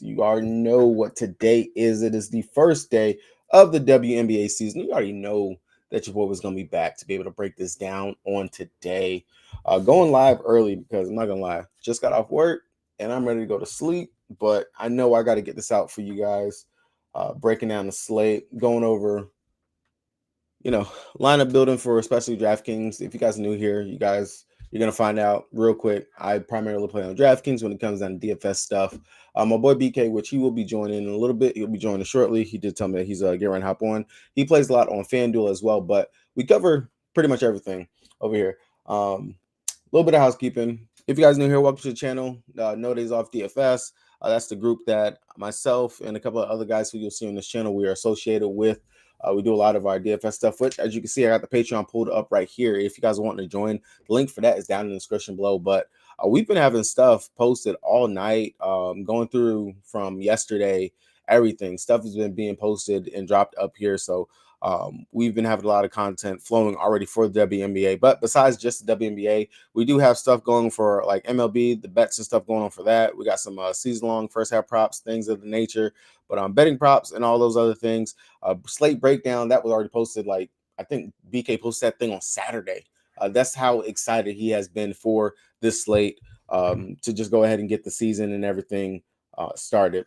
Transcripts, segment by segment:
You already know what today is. It is the first day of the WNBA season. You already know that your boy was going to be back to be able to break this down on today. Going live early because I'm not going to lie, just got off work and I'm ready to go to sleep. But I know I got to get this out for you guys. Breaking down the slate, going over, lineup building for especially DraftKings. If you guys are new here, you're gonna find out real quick. I primarily play on DraftKings when it comes down to DFS stuff. My boy BK, which he will be joining in a little bit. He'll be joining shortly. He did tell me that he's getting ready to hop on. He plays a lot on FanDuel as well, but we cover pretty much everything over here. A little bit of housekeeping. If you guys new here, welcome to the channel. No Days Off DFS. That's the group that myself and a couple of other guys who you'll see on this channel we are associated with. We do a lot of our DFS stuff, which, as you can see, I got the Patreon pulled up right here. If you guys want to join, the link for that is down in the description below. But we've been having stuff posted all night, going through from yesterday. Everything stuff has been being posted and dropped up here. So we've been having a lot of content flowing already for the WNBA. But besides just the WNBA, we do have stuff going for like MLB, the bets and stuff going on for that. We got some season-long first half props, things of the nature. But betting props and all those other things. Slate breakdown that was already posted. Like I think BK posted that thing on Saturday. That's how excited he has been for this slate to just go ahead and get the season and everything started.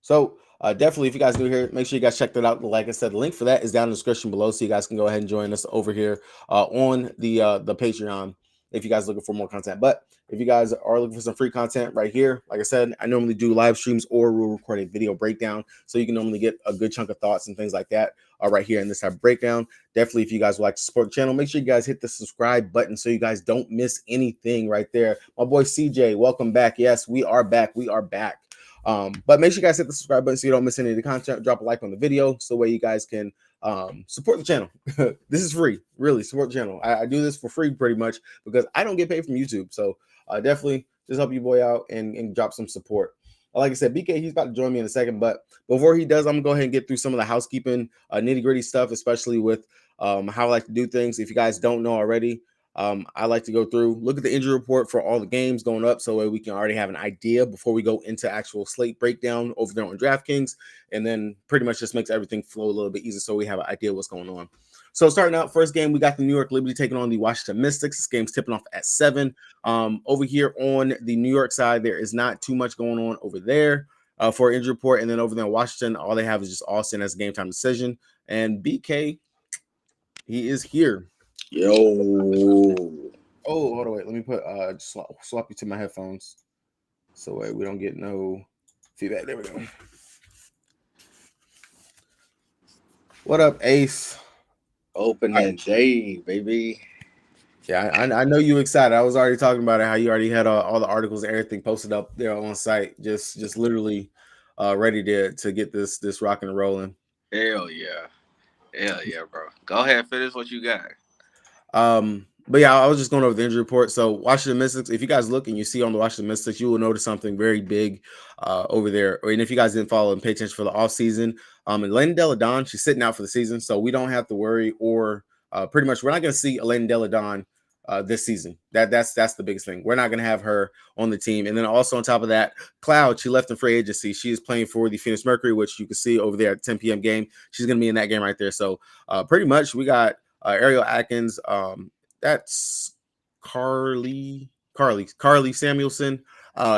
So definitely, if you guys are new here, make sure you guys check that out. Like I said, the link for that is down in the description below, so you guys can go ahead and join us over here on the Patreon if you guys are looking for more content. But if you guys are looking for some free content right here, like I said, I normally do live streams or we'll record a video breakdown, so you can normally get a good chunk of thoughts and things like that right here in this type of breakdown. Definitely, if you guys would like to support the channel, make sure you guys hit the subscribe button so you guys don't miss anything right there. My boy CJ, welcome back. Yes, we are back. We are back. But make sure you guys hit the subscribe button so you don't miss any of the content. Drop a like on the video so that way you guys can support the channel. This is free. Really, support the channel. I do this for free pretty much because I don't get paid from YouTube. So definitely just help your boy out and drop some support. Like I said, BK, he's about to join me in a second. But before he does, I'm going to go ahead and get through some of the housekeeping nitty-gritty stuff, especially with how I like to do things. If you guys don't know already, I like to go through, look at the injury report for all the games going up so we can already have an idea before we go into actual slate breakdown over there on DraftKings, and then pretty much just makes everything flow a little bit easier so we have an idea what's going on. So starting out, first game, we got the New York Liberty taking on the Washington Mystics. This game's tipping off at 7. Over here on the New York side, there is not too much going on over there for injury report, and then over there in Washington, all they have is just Austin as a game time decision, and BK, he is here. Yo. Oh, hold on, wait. Let me put swap you to my headphones so we don't get no feedback. There we go. What up, Ace? Opening day, baby. Yeah, I know you excited. I was already talking about it, how you already had all the articles and everything posted up there on site, just literally ready to get this rocking and rolling. Hell yeah, bro. Go ahead, finish what you got. But yeah, I was just going over the injury report. So Washington Mystics, if you guys look and you see on the Washington Mystics, you will notice something very big over there. And if you guys didn't follow and pay attention for the offseason, Elaine Deladon, she's sitting out for the season, so we don't have to worry, or pretty much we're not going to see Elaine Deladon this season. That's the biggest thing. We're not going to have her on the team. And then also on top of that, Cloud, she left in free agency. She is playing for the Phoenix Mercury, which you can see over there at 10 p.m. game. She's going to be in that game right there. So pretty much we got Ariel Atkins, that's Carly Samuelson,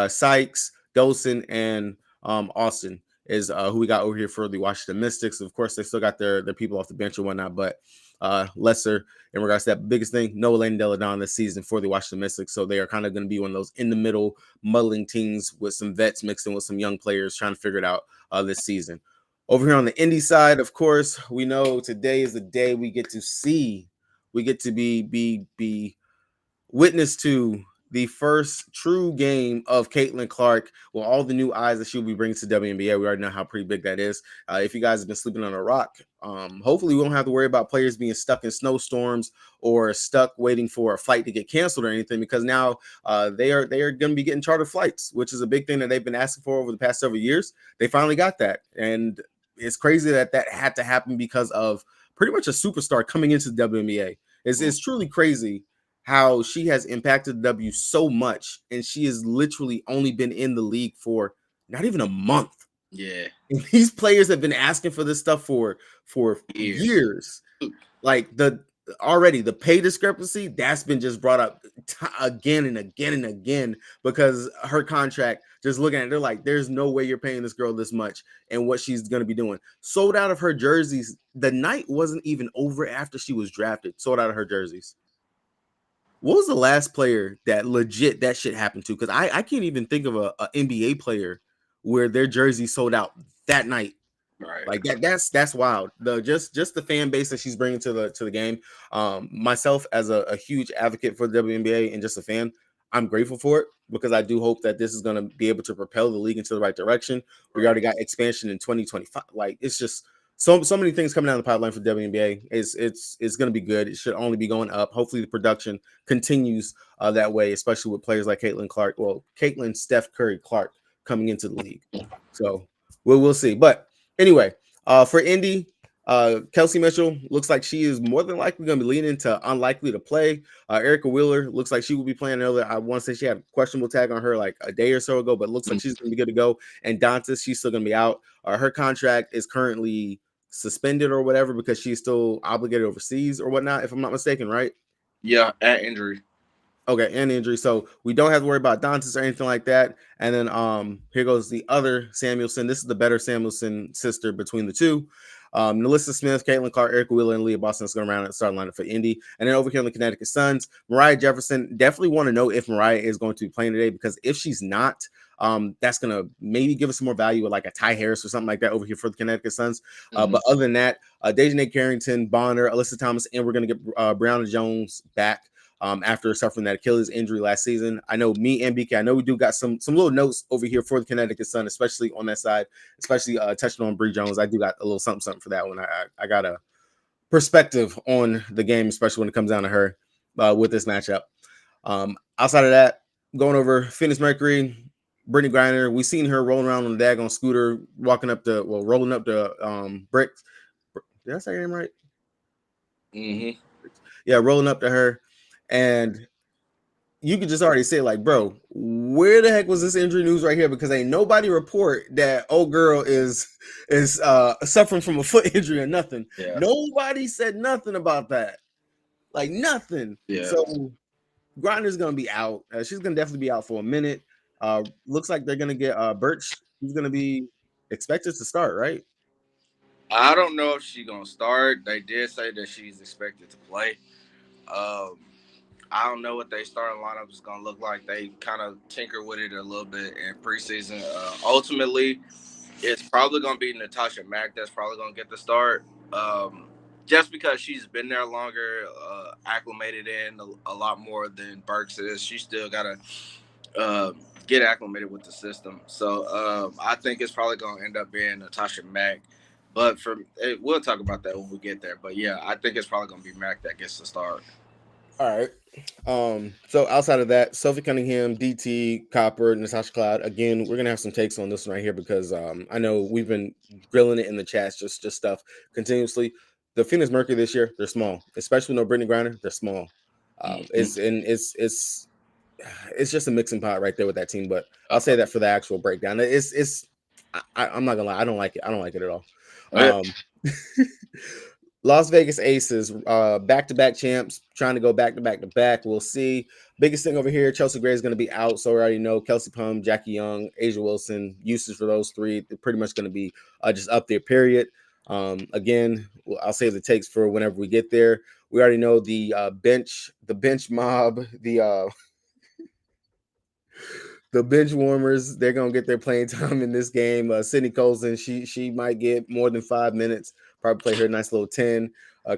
Sykes, Dolson, and Austin is who we got over here for the Washington Mystics. Of course, they still got their people off the bench and whatnot, but lesser in regards to that. Biggest thing, no Elaine Deladon this season for the Washington Mystics, so they are kind of going to be one of those in the middle muddling teams with some vets mixed in with some young players trying to figure it out this season. Over here on the indie side, of course, we know today is the day we get to be witness to the first true game of Caitlin Clark with all the new eyes that she'll be bringing to WNBA. We already know how pretty big that is. If you guys have been sleeping on a rock, hopefully we won't have to worry about players being stuck in snowstorms or stuck waiting for a flight to get canceled or anything, because now they are going to be getting charter flights, which is a big thing that they've been asking for over the past several years. They finally got that, and it's crazy that had to happen because of pretty much a superstar coming into the WNBA. It's truly crazy how she has impacted the W so much, and she has literally only been in the league for not even a month. Yeah. And these players have been asking for this stuff for Years. years. Like the pay discrepancy that's been just brought up again and again and again because her contract, just looking at it, they're like, there's no way you're paying this girl this much and what she's going to be doing. Sold out of her jerseys. The night wasn't even over after she was drafted. Sold out of her jerseys. What was the last player that legit that shit happened to? Because I can't even think of a NBA player where their jersey sold out that night. Right. Like that's wild. The just the fan base that she's bringing to the game. Myself as a huge advocate for the WNBA and just a fan, I'm grateful for it because I do hope that this is going to be able to propel the league into the right direction. We Right. already got expansion in 2025. Like it's just so many things coming down the pipeline for WNBA. It's going to be good. It should only be going up. Hopefully the production continues that way, especially with players like Caitlin Steph Curry Clark coming into the league. So we'll see. But anyway, for Indy, Kelsey Mitchell looks like she is more than likely going to be leaning to unlikely to play. Erica Wheeler looks like she will be playing earlier. I want to say she had a questionable tag on her like a day or so ago, but looks like she's going to be good to go. And Dantas, she's still going to be out. Her contract is currently suspended or whatever because she's still obligated overseas or whatnot, if I'm not mistaken, right? Yeah, at injury. Okay, and injury. So we don't have to worry about Dantas or anything like that. And then here goes the other Samuelson. This is the better Samuelson sister between the two. Nalissa Smith, Caitlin Clark, Erica Wheeler, and Leah Boston's going around at the starting lineup for Indy. And then over here in the Connecticut Suns, Mariah Jefferson. Definitely want to know if Mariah is going to be playing today because if she's not, that's going to maybe give us some more value with like a Ty Harris or something like that over here for the Connecticut Suns. But other than that, Dejanay Carrington, Bonner, Alyssa Thomas, and we're going to get Brianna Jones back. After suffering that Achilles injury last season. I know me and BK, I know we do got some little notes over here for the Connecticut Sun, especially on that side, especially touching on Bree Jones. I do got a little something for that one. I got a perspective on the game, especially when it comes down to her with this matchup. Outside of that, going over Phoenix Mercury, Brittany Griner, we seen her rolling around on the daggone scooter, rolling up the bricks. Did I say your name right? Mm-hmm. Yeah, rolling up to her. And you could just already say, like, bro, where the heck was this injury news right here? Because ain't nobody report that old girl is suffering from a foot injury or nothing. Yeah. Nobody said nothing about that. Like nothing. Yeah. So Grinder's gonna be out. She's gonna definitely be out for a minute. Looks like they're gonna get Birch. He's gonna be expected to start, right? I don't know if she's gonna start. They did say that she's expected to play. Um, I don't know what their starting lineup is gonna look like. They kind of tinker with it a little bit in preseason. Ultimately, it's probably gonna be Natasha Mack that's probably gonna get the start. Just because she's been there longer, acclimated in a lot more than Burks is. She still gotta uh, get acclimated with the system. So I think it's probably going to end up being Natasha Mack. But we'll talk about that when we get there. But yeah, I think it's probably going to be Mack that gets the start. All right. So outside of that, Sophie Cunningham, DT, Copper, Natasha Cloud. Again, we're gonna have some takes on this one right here because I know we've been grilling it in the chats, just stuff continuously. The Phoenix Mercury this year, they're small, especially no Brittany Griner, they're small. It's just a mixing pot right there with that team. But I'll say that for the actual breakdown. I'm not gonna lie, I don't like it. I don't like it at all. Las Vegas Aces, back-to-back champs, trying to go back-to-back. We'll see. Biggest thing over here, Chelsea Gray is going to be out, so we already know Kelsey Plum, Jackie Young, Asia Wilson, usage for those three. They're pretty much going to be just up there, period. Again, I'll save the takes for whenever we get there. We already know the bench mob, the bench warmers, they're gonna get their playing time in this game. Sydney Colson, she might get more than 5 minutes. Probably play her nice little 10.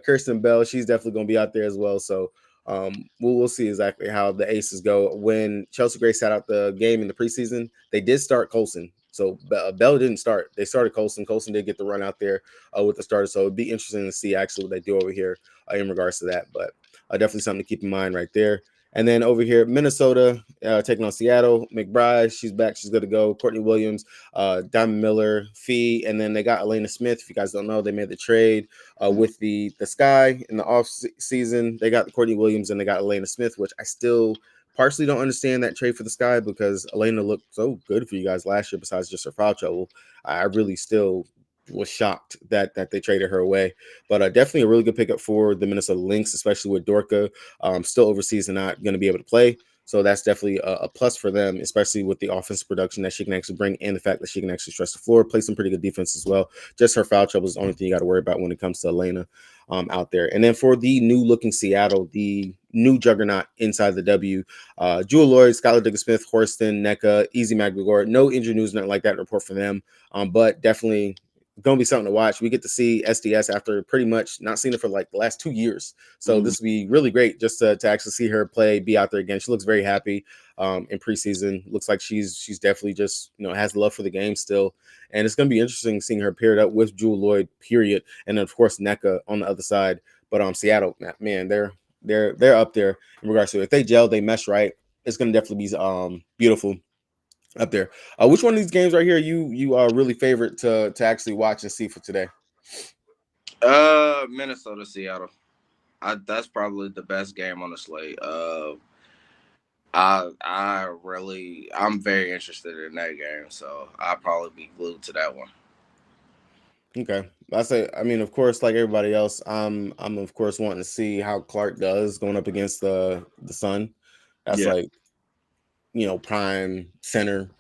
Kirsten Bell, she's definitely gonna be out there as well. So we'll see exactly how the Aces go. When Chelsea Gray sat out the game in the preseason, they did start Colson. So Bell didn't start. They started Colson. Colson did get the run out there with the starter. So it'd be interesting to see actually what they do over here in regards to that. But definitely something to keep in mind right there. And then over here, Minnesota taking on Seattle. McBride, she's back. She's good to go. Courtney Williams, Diamond Miller, Fee, and then they got Elena Smith. If you guys don't know, they made the trade with the Sky in the off season. They got Courtney Williams and they got Elena Smith, which I still partially don't understand that trade for the Sky because Elena looked so good for you guys last year. Besides just her foul trouble, I really still was shocked that they traded her away. But definitely a really good pickup for the Minnesota Lynx, especially with Dorka still overseas and not going to be able to play. So that's definitely a plus for them, especially with the offensive production that she can actually bring and the fact that she can actually stretch the floor, play some pretty good defense as well. Just her foul trouble is the only thing you got to worry about when it comes to Elena out there. And then for the new looking Seattle, the new juggernaut inside the W, Jewel Lloyd, Skylar Diggins-Smith, Horston, NECA, Easy McGregor. No injury news, nothing like that report for them, but definitely going to be something to watch. We get to see SDS after pretty much not seeing it for like the last 2 years. So this will be really great just to actually see her play, be out there again. She looks very happy in preseason. Looks like she's definitely just, has love for the game still. And it's going to be interesting seeing her paired up with Jewel Lloyd, period. And then, of course, NECA on the other side. But Seattle, man, they're up there in regards to if they gel, they mesh right. It's going to definitely be beautiful up there. Which one of these games right here you are really favorite to actually watch and see for today? Minnesota, Seattle. That's probably the best game on the slate. I'm very interested in that game, so I'll probably be glued to that one. Okay, I mean, of course, like everybody else, I'm of course wanting to see how Clark does going up against the Sun. That's Yeah. like prime center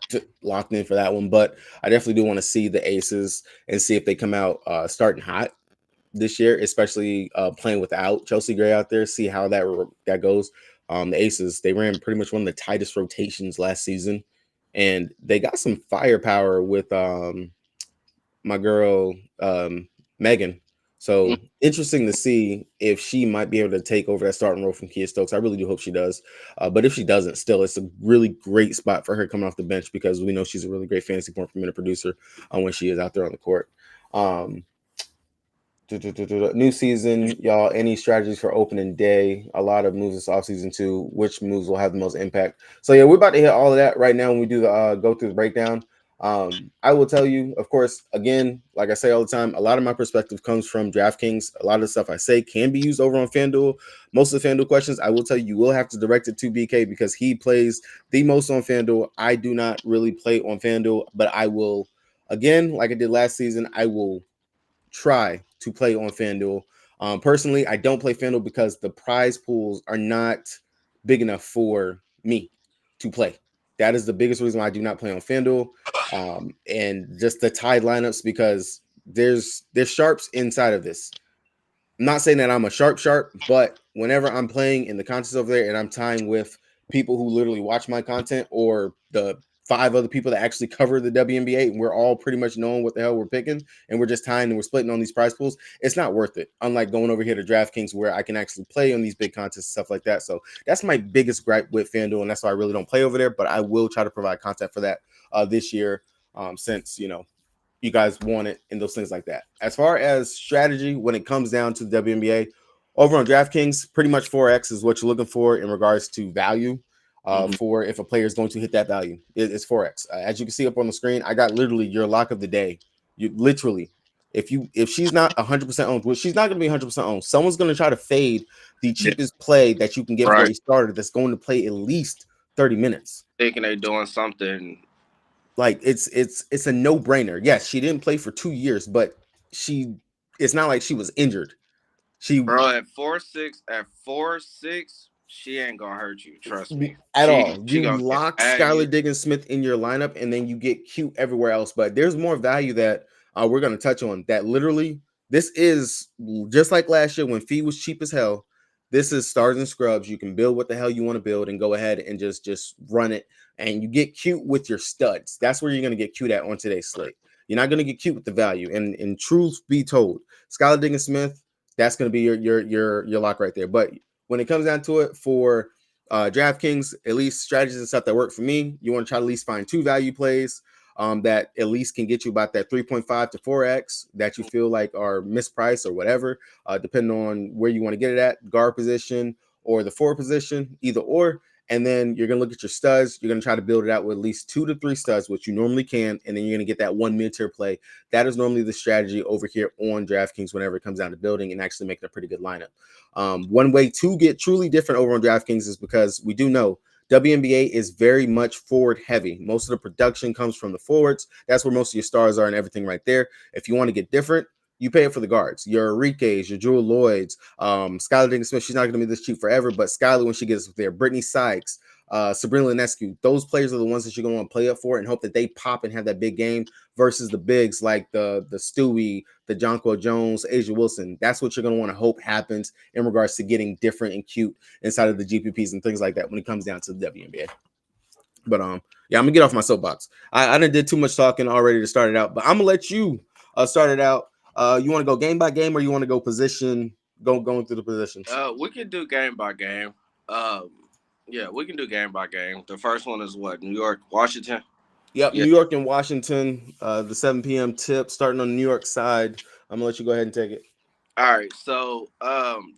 locked in for that one. But I definitely do want to see the Aces and see if they come out starting hot this year, especially playing without Chelsea Gray out there. See how that goes. The Aces, they ran pretty much one of the tightest rotations last season, and they got some firepower with my girl Megan. So interesting to see if she might be able to take over that starting role from Kia Stokes. I really do hope she does. But if she doesn't, still, it's a really great spot for her coming off the bench because we know she's a really great fantasy point per minute producer when she is out there on the court. New season, y'all. Any strategies for opening day? A lot of moves this offseason too. Which moves will have the most impact? So yeah, we're about to hit all of that right now when we do the go through the breakdown. I will tell you, of course, again, like I say all the time, a lot of my perspective comes from DraftKings. A lot of the stuff I say can be used over on FanDuel. Most of the FanDuel questions, I will tell you, you will have to direct it to BK because he plays the most on FanDuel. I do not really play on FanDuel, but I will, again, like I did last season, I will try to play on FanDuel. Personally, I don't play FanDuel because the prize pools are not big enough for me to play. That is the biggest reason why I do not play on FanDuel. And just the tied lineups because there's sharps inside of this. I'm not saying that I'm a sharp, but whenever I'm playing in the contest over there and I'm tying with people who literally watch my content or the 5 other people that actually cover the WNBA, and we're all pretty much knowing what the hell we're picking, and we're just tying and we're splitting on these prize pools, it's not worth it. Unlike going over here to DraftKings where I can actually play on these big contests, stuff like that. So that's my biggest gripe with FanDuel, and that's why I really don't play over there, but I will try to provide content for that this year since, you guys want it and those things like that. As far as strategy, when it comes down to the WNBA, over on DraftKings, pretty much 4x is what you're looking for in regards to value for if a player is going to hit that value. It's 4x. As you can see up on the screen, I got literally your lock of the day. You literally, if she's not 100% owned, well, she's not going to be 100% owned. Someone's going to try to fade the cheapest play that you can get for a starter that's going to play at least 30 minutes. Thinking they're doing something. Like it's a no-brainer. Yes, she didn't play for 2 years, but it's not like she was injured. Bro, at 4'6", she ain't gonna hurt you. Trust me. At all. She You gonna get lock at Skylar you. Diggins-Smith in your lineup, and then you get cute everywhere else. But there's more value that we're going to touch on. That literally, this is just like last year when Fee was cheap as hell. This is stars and scrubs. You can build what the hell you want to build and go ahead and just run it. And you get cute with your studs. That's where you're going to get cute at on today's slate. You're not going to get cute with the value. And in truth be told, Skylar Diggins-Smith, that's going to be your lock right there. But when it comes down to it for DraftKings, at least strategies and stuff that work for me, you want to try to at least find 2 value plays that at least can get you about that 3.5 to 4x that you feel like are mispriced or whatever, depending on where you want to get it at, guard position or the forward position, either or. And then you're going to look at your studs. You're going to try to build it out with at least 2 to 3 studs, which you normally can. And then you're going to get that one mid-tier play. That is normally the strategy over here on DraftKings whenever it comes down to building and actually making a pretty good lineup. One way to get truly different over on DraftKings is because we do know WNBA is very much forward heavy. Most of the production comes from the forwards. That's where most of your stars are and everything right there. If you want to get different, you pay it for the guards. Your Enrique's, your Jewel Lloyds, Skylar Diggins Smith. She's not going to be this cheap forever, but Skylar, when she gets there, Brittany Sykes, Sabrina Ionescu, those players are the ones that you're going to want to play up for and hope that they pop and have that big game versus the bigs like the Stewie, the Jonquil Jones, Asia Wilson. That's what you're going to want to hope happens in regards to getting different and cute inside of the GPPs and things like that when it comes down to the WNBA. But yeah, I'm gonna get off my soapbox. I didn't did too much talking already to start it out, but I'm gonna let you start it out. You want to go game by game, or you want to go position, going through the positions? We can do game by game. Um, yeah, we can do game by game. The first one is what, New York, Washington. Yep, Yeah. New York and Washington. The 7 p.m. tip starting on the New York side. I'm gonna let you go ahead and take it. All right. So,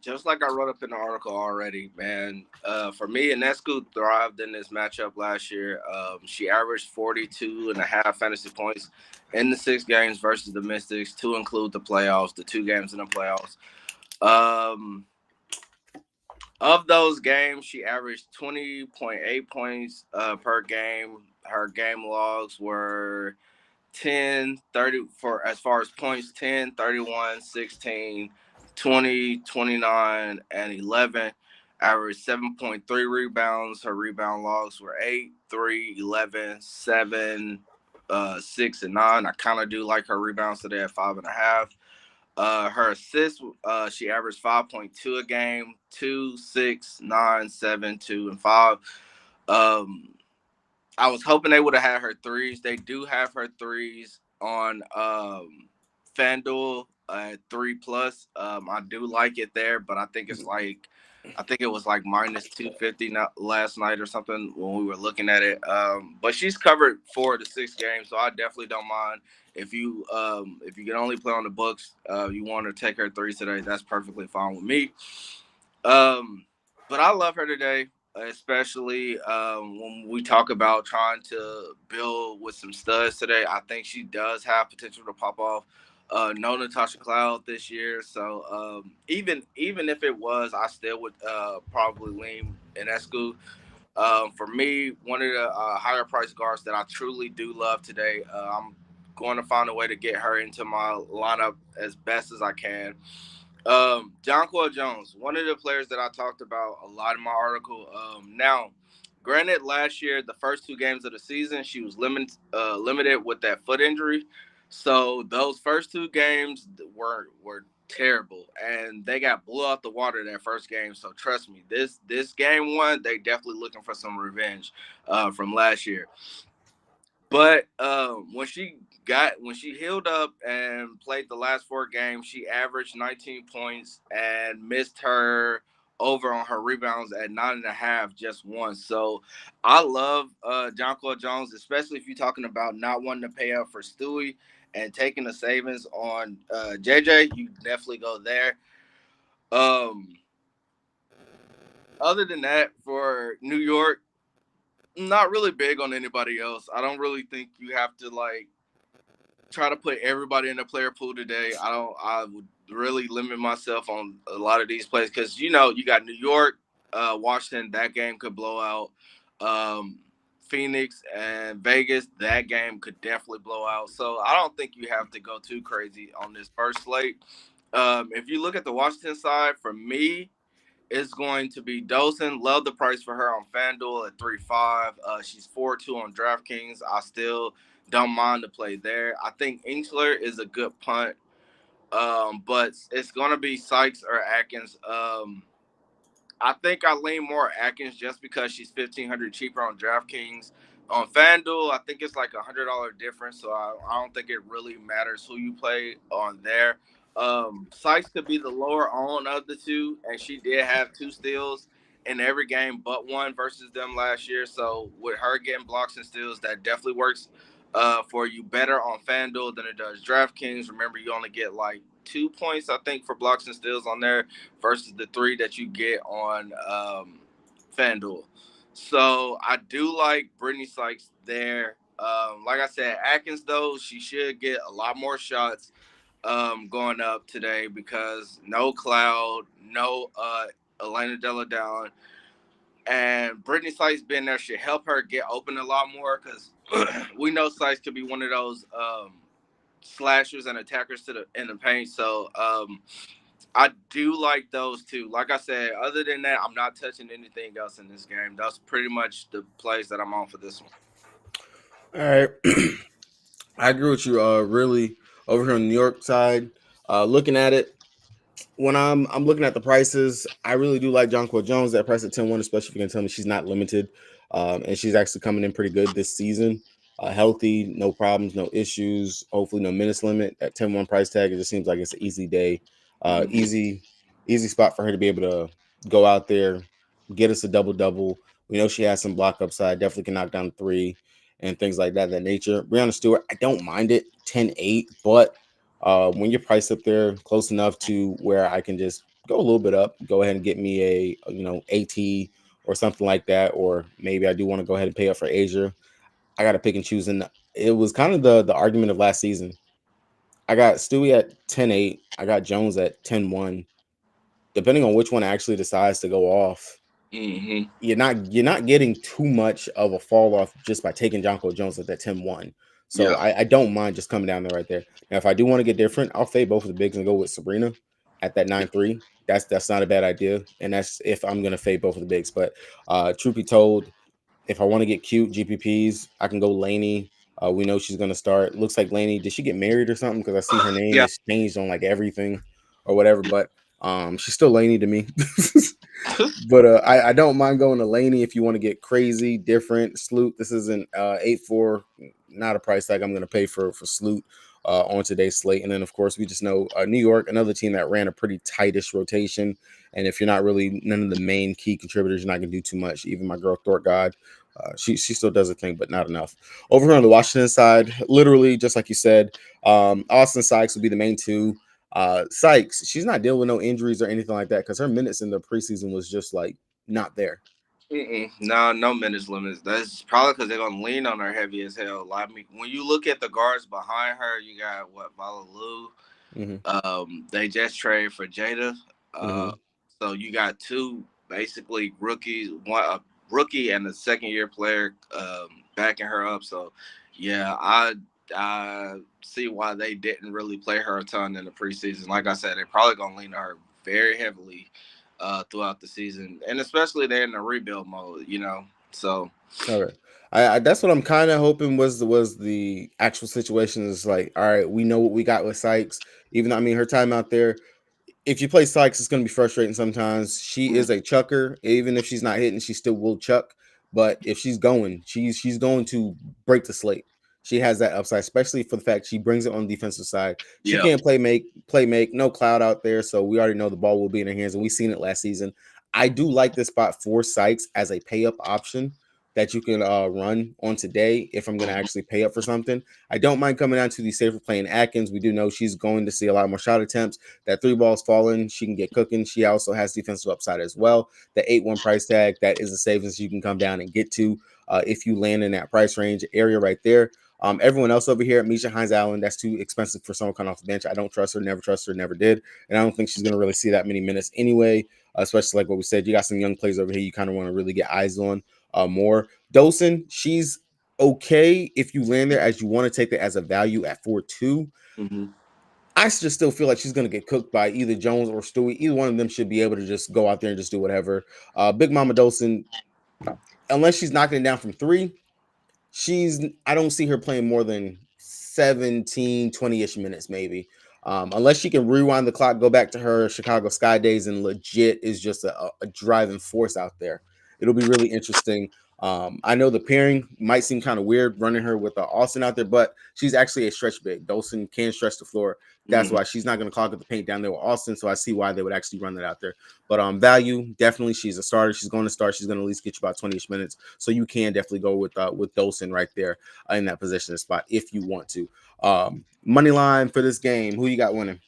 just like I wrote up in the article already, man. For me, Ionescu thrived in this matchup last year. She averaged 42.5 fantasy points in the 6 games versus the Mystics, to include the playoffs, the 2 games in the playoffs. Um, Of those games, she averaged 20.8 points per game. Her game logs were 10, 30 for as far as points: 10, 31, 16, 20, 29, and 11. Averaged 7.3 rebounds. Her rebound logs were 8, 3, 11, 7, 6, and 9. I kind of do like her rebounds today at 5.5. Her assists, she averaged 5.2 a game, 2, 6, 9, 7, 2, and 5. Um, I was hoping they would have had her threes. They do have her threes on FanDuel at 3 plus. I do like it there, but I think it was like minus 250 last night or something when we were looking at it. But she's covered 4 to 6 games, so I definitely don't mind if you can only play on the books. You want to take her threes today. That's perfectly fine with me. Um, but I love her today, especially when we talk about trying to build with some studs today. I think she does have potential to pop off. No Natasha Cloud this year, so even if it was, I still would probably lean Enescu. For me, one of the higher price guards that I truly do love today. I'm going to find a way to get her into my lineup as best as I can. Jonquil Jones, one of the players that I talked about a lot in my article. Now, granted, last year the first 2 games of the season she was limited with that foot injury, so those first 2 games were terrible, and they got blew out the water that first game. So trust me, this game one, they definitely looking for some revenge from last year. But when she healed up and played the last 4 games, she averaged 19 points and missed her over on her rebounds at 9.5 just once. So I love Jonquil Jones, especially if you're talking about not wanting to pay up for Stewie and taking the savings on JJ. You definitely go there. Um, Other than that, for New York, not really big on anybody else. I don't really think you have to like try to put everybody in the player pool today. I would really limit myself on a lot of these plays because you got New York, Washington. That game could blow out. Phoenix and Vegas. That game could definitely blow out. So I don't think you have to go too crazy on this first slate. If you look at the Washington side, for me, it's going to be Dosen. Love the price for her on FanDuel at 3.5. She's 4-2 on DraftKings. I still don't mind to play there. I think Inchler is a good punt, but it's going to be Sykes or Atkins. I think I lean more Atkins just because she's 1,500 cheaper on DraftKings. On FanDuel, I think it's like $100 difference, so I don't think it really matters who you play on there. Sykes could be the lower owned of the two, and she did have 2 steals in every game but one versus them last year. So with her getting blocks and steals, that definitely works for you better on FanDuel than it does DraftKings. Remember, you only get like 2 points, I think, for blocks and steals on there versus the 3 that you get on FanDuel. So I do like Brittany Sykes there. Like I said, Atkins though, she should get a lot more shots going up today because no Cloud, no Elena Della Down, and Brittany Sykes being there should help her get open a lot more because we know Sykes could be one of those slashers and attackers to the in the paint. So I do like those two. Like I said, other than that, I'm not touching anything else in this game. That's pretty much the plays that I'm on for this one. All right. I agree with you. Really over here on the New York side, looking at it, when I'm looking at the prices, I really do like Jonquil Jones. That price at 10-1, especially if you can tell me she's not limited, and she's actually coming in pretty good this season. Healthy, no problems, no issues. Hopefully, no minutes limit. At 10-1 price tag, it just seems like it's an easy day, Mm-hmm. easy spot for her to be able to go out there, get us a double. We know she has some block upside. Definitely can knock down three and things like that. That nature. Brianna Stewart, I don't mind it 10-8, but when you're priced up there close enough to where I can just go a little bit up, go ahead and get me AT or something like that, or maybe I do want to go ahead and pay up for Asia. I got to pick and choose, and it was kind of the argument of last season. I got Stewie at 10-8. I got Jones at 10-1. Depending on which one actually decides to go off, Mm-hmm. you're not getting too much of a fall off just by taking Jonko Jones at that 10-1. So Yeah. I don't mind just coming down there right there. Now, if I do want to get different, I'll fade both of the bigs and go with Sabrina at that 9-3. That's not a bad idea. And that's if I'm gonna fade both of the bigs. But truth be told, if I want to get cute GPPs, I can go Laney. We know she's gonna start. Looks like Laney. Did she get married or something? Because I see her name Yeah. is changed on like everything or whatever. But she's still Laney to me. But I don't mind going to Laney if you want to get crazy, different. Sloot, this isn't 8-4, not a price tag I'm going to pay for Sloot on today's slate. And then, of course, we just know New York, another team that ran a pretty tightish rotation. And if you're not really none of the main key contributors, you're not going to do too much. Even my girl, Thorpe God, she still does a thing, but not enough. Over here on the Washington side, literally, just like you said, Austin Sykes will be the main two. Sykes, she's not dealing with no injuries or anything like that because her minutes in the preseason was just like not there. Mm-mm. No, no minutes limits. That's probably because they're gonna lean on her heavy as hell. Like, I mean, when you look at the guards behind her, you got what Valalu. Mm-hmm. They just traded for Jada. Uh, Mm-hmm. so you got two basically rookies, one a rookie and a second year player backing her up. So yeah, I see why they didn't really play her a ton in the preseason. Like I said, they're probably gonna lean on her very heavily throughout the season, and especially they're in the rebuild mode. So Okay. I that's what I'm kind of hoping was the actual situation is like, all right, we know what we got with Sykes. Even though, I mean, her time out there, if you play Sykes, it's going to be frustrating sometimes. She is a chucker. Even if she's not hitting, she still will chuck. But if she's going, she's going to break the slate. She has that upside, especially for the fact she brings it on the defensive side. She yeah. can't play make, no Cloud out there. So we already know the ball will be in her hands, and we've seen it last season. I do like this spot for Sykes as a pay up option that you can run on today if I'm going to Mhm. actually pay up for something. I don't mind coming down to the safer playing Atkins. We do know she's going to see a lot more shot attempts. That three balls falling, she can get cooking. She also has defensive upside as well. The 8-1 price tag, that is a savings you can come down and get to if you land in that price range area right there. Everyone else over here, Misha Hines Allen, that's too expensive for someone coming off the bench. I don't trust her, never did. And I don't think she's going to really see that many minutes anyway, especially like what we said. You got some young plays over here you kind of want to really get eyes on more. Dolson, she's okay if you land there as you want to take it as a value at 4-2. Mhm. I just still feel like she's going to get cooked by either Jones or Stewie. Either one of them should be able to just go out there and just do whatever. Big Mama Dolson, unless she's knocking it down from three, I don't see her playing more than 17, 20-ish minutes, maybe. Unless she can rewind the clock, go back to her Chicago Sky days, and legit is just a driving force out there. It'll be really interesting. I know the pairing might seem kind of weird running her with Austin out there, but she's actually a stretch big. Dolson can stretch the floor. That's Mhm. why she's not going to clog up the paint down there with Austin. So I see why they would actually run that out there. But value, definitely she's a starter. She's going to start. She's going to at least get you about 20-ish minutes. So you can definitely go with Dolson right there in that position spot if you want to. Money line for this game. Who you got winning?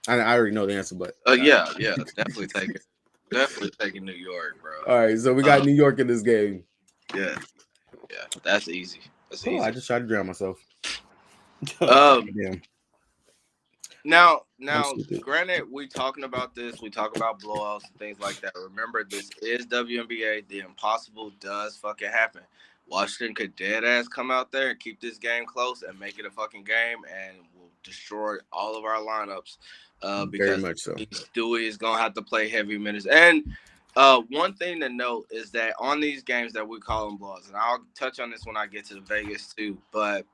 I already know the answer, but Yeah, yeah, definitely taking New York, bro. all right. So we got New York in this game. Yeah, yeah, that's easy. That's Oh, I easy. just tried to drown myself. Um, Damn, I'm now, stupid. granted, we talking about this, we talk about blowouts and things like that. Remember, this is WNBA. The impossible does fucking happen. Washington could dead ass come out there and keep this game close and make it a fucking game, and will destroy all of our lineups. Very Because much so. Stewie is gonna have to play heavy minutes. And one thing to note is that on these games that we call them blowouts, and I'll touch on this when I get to Vegas too, but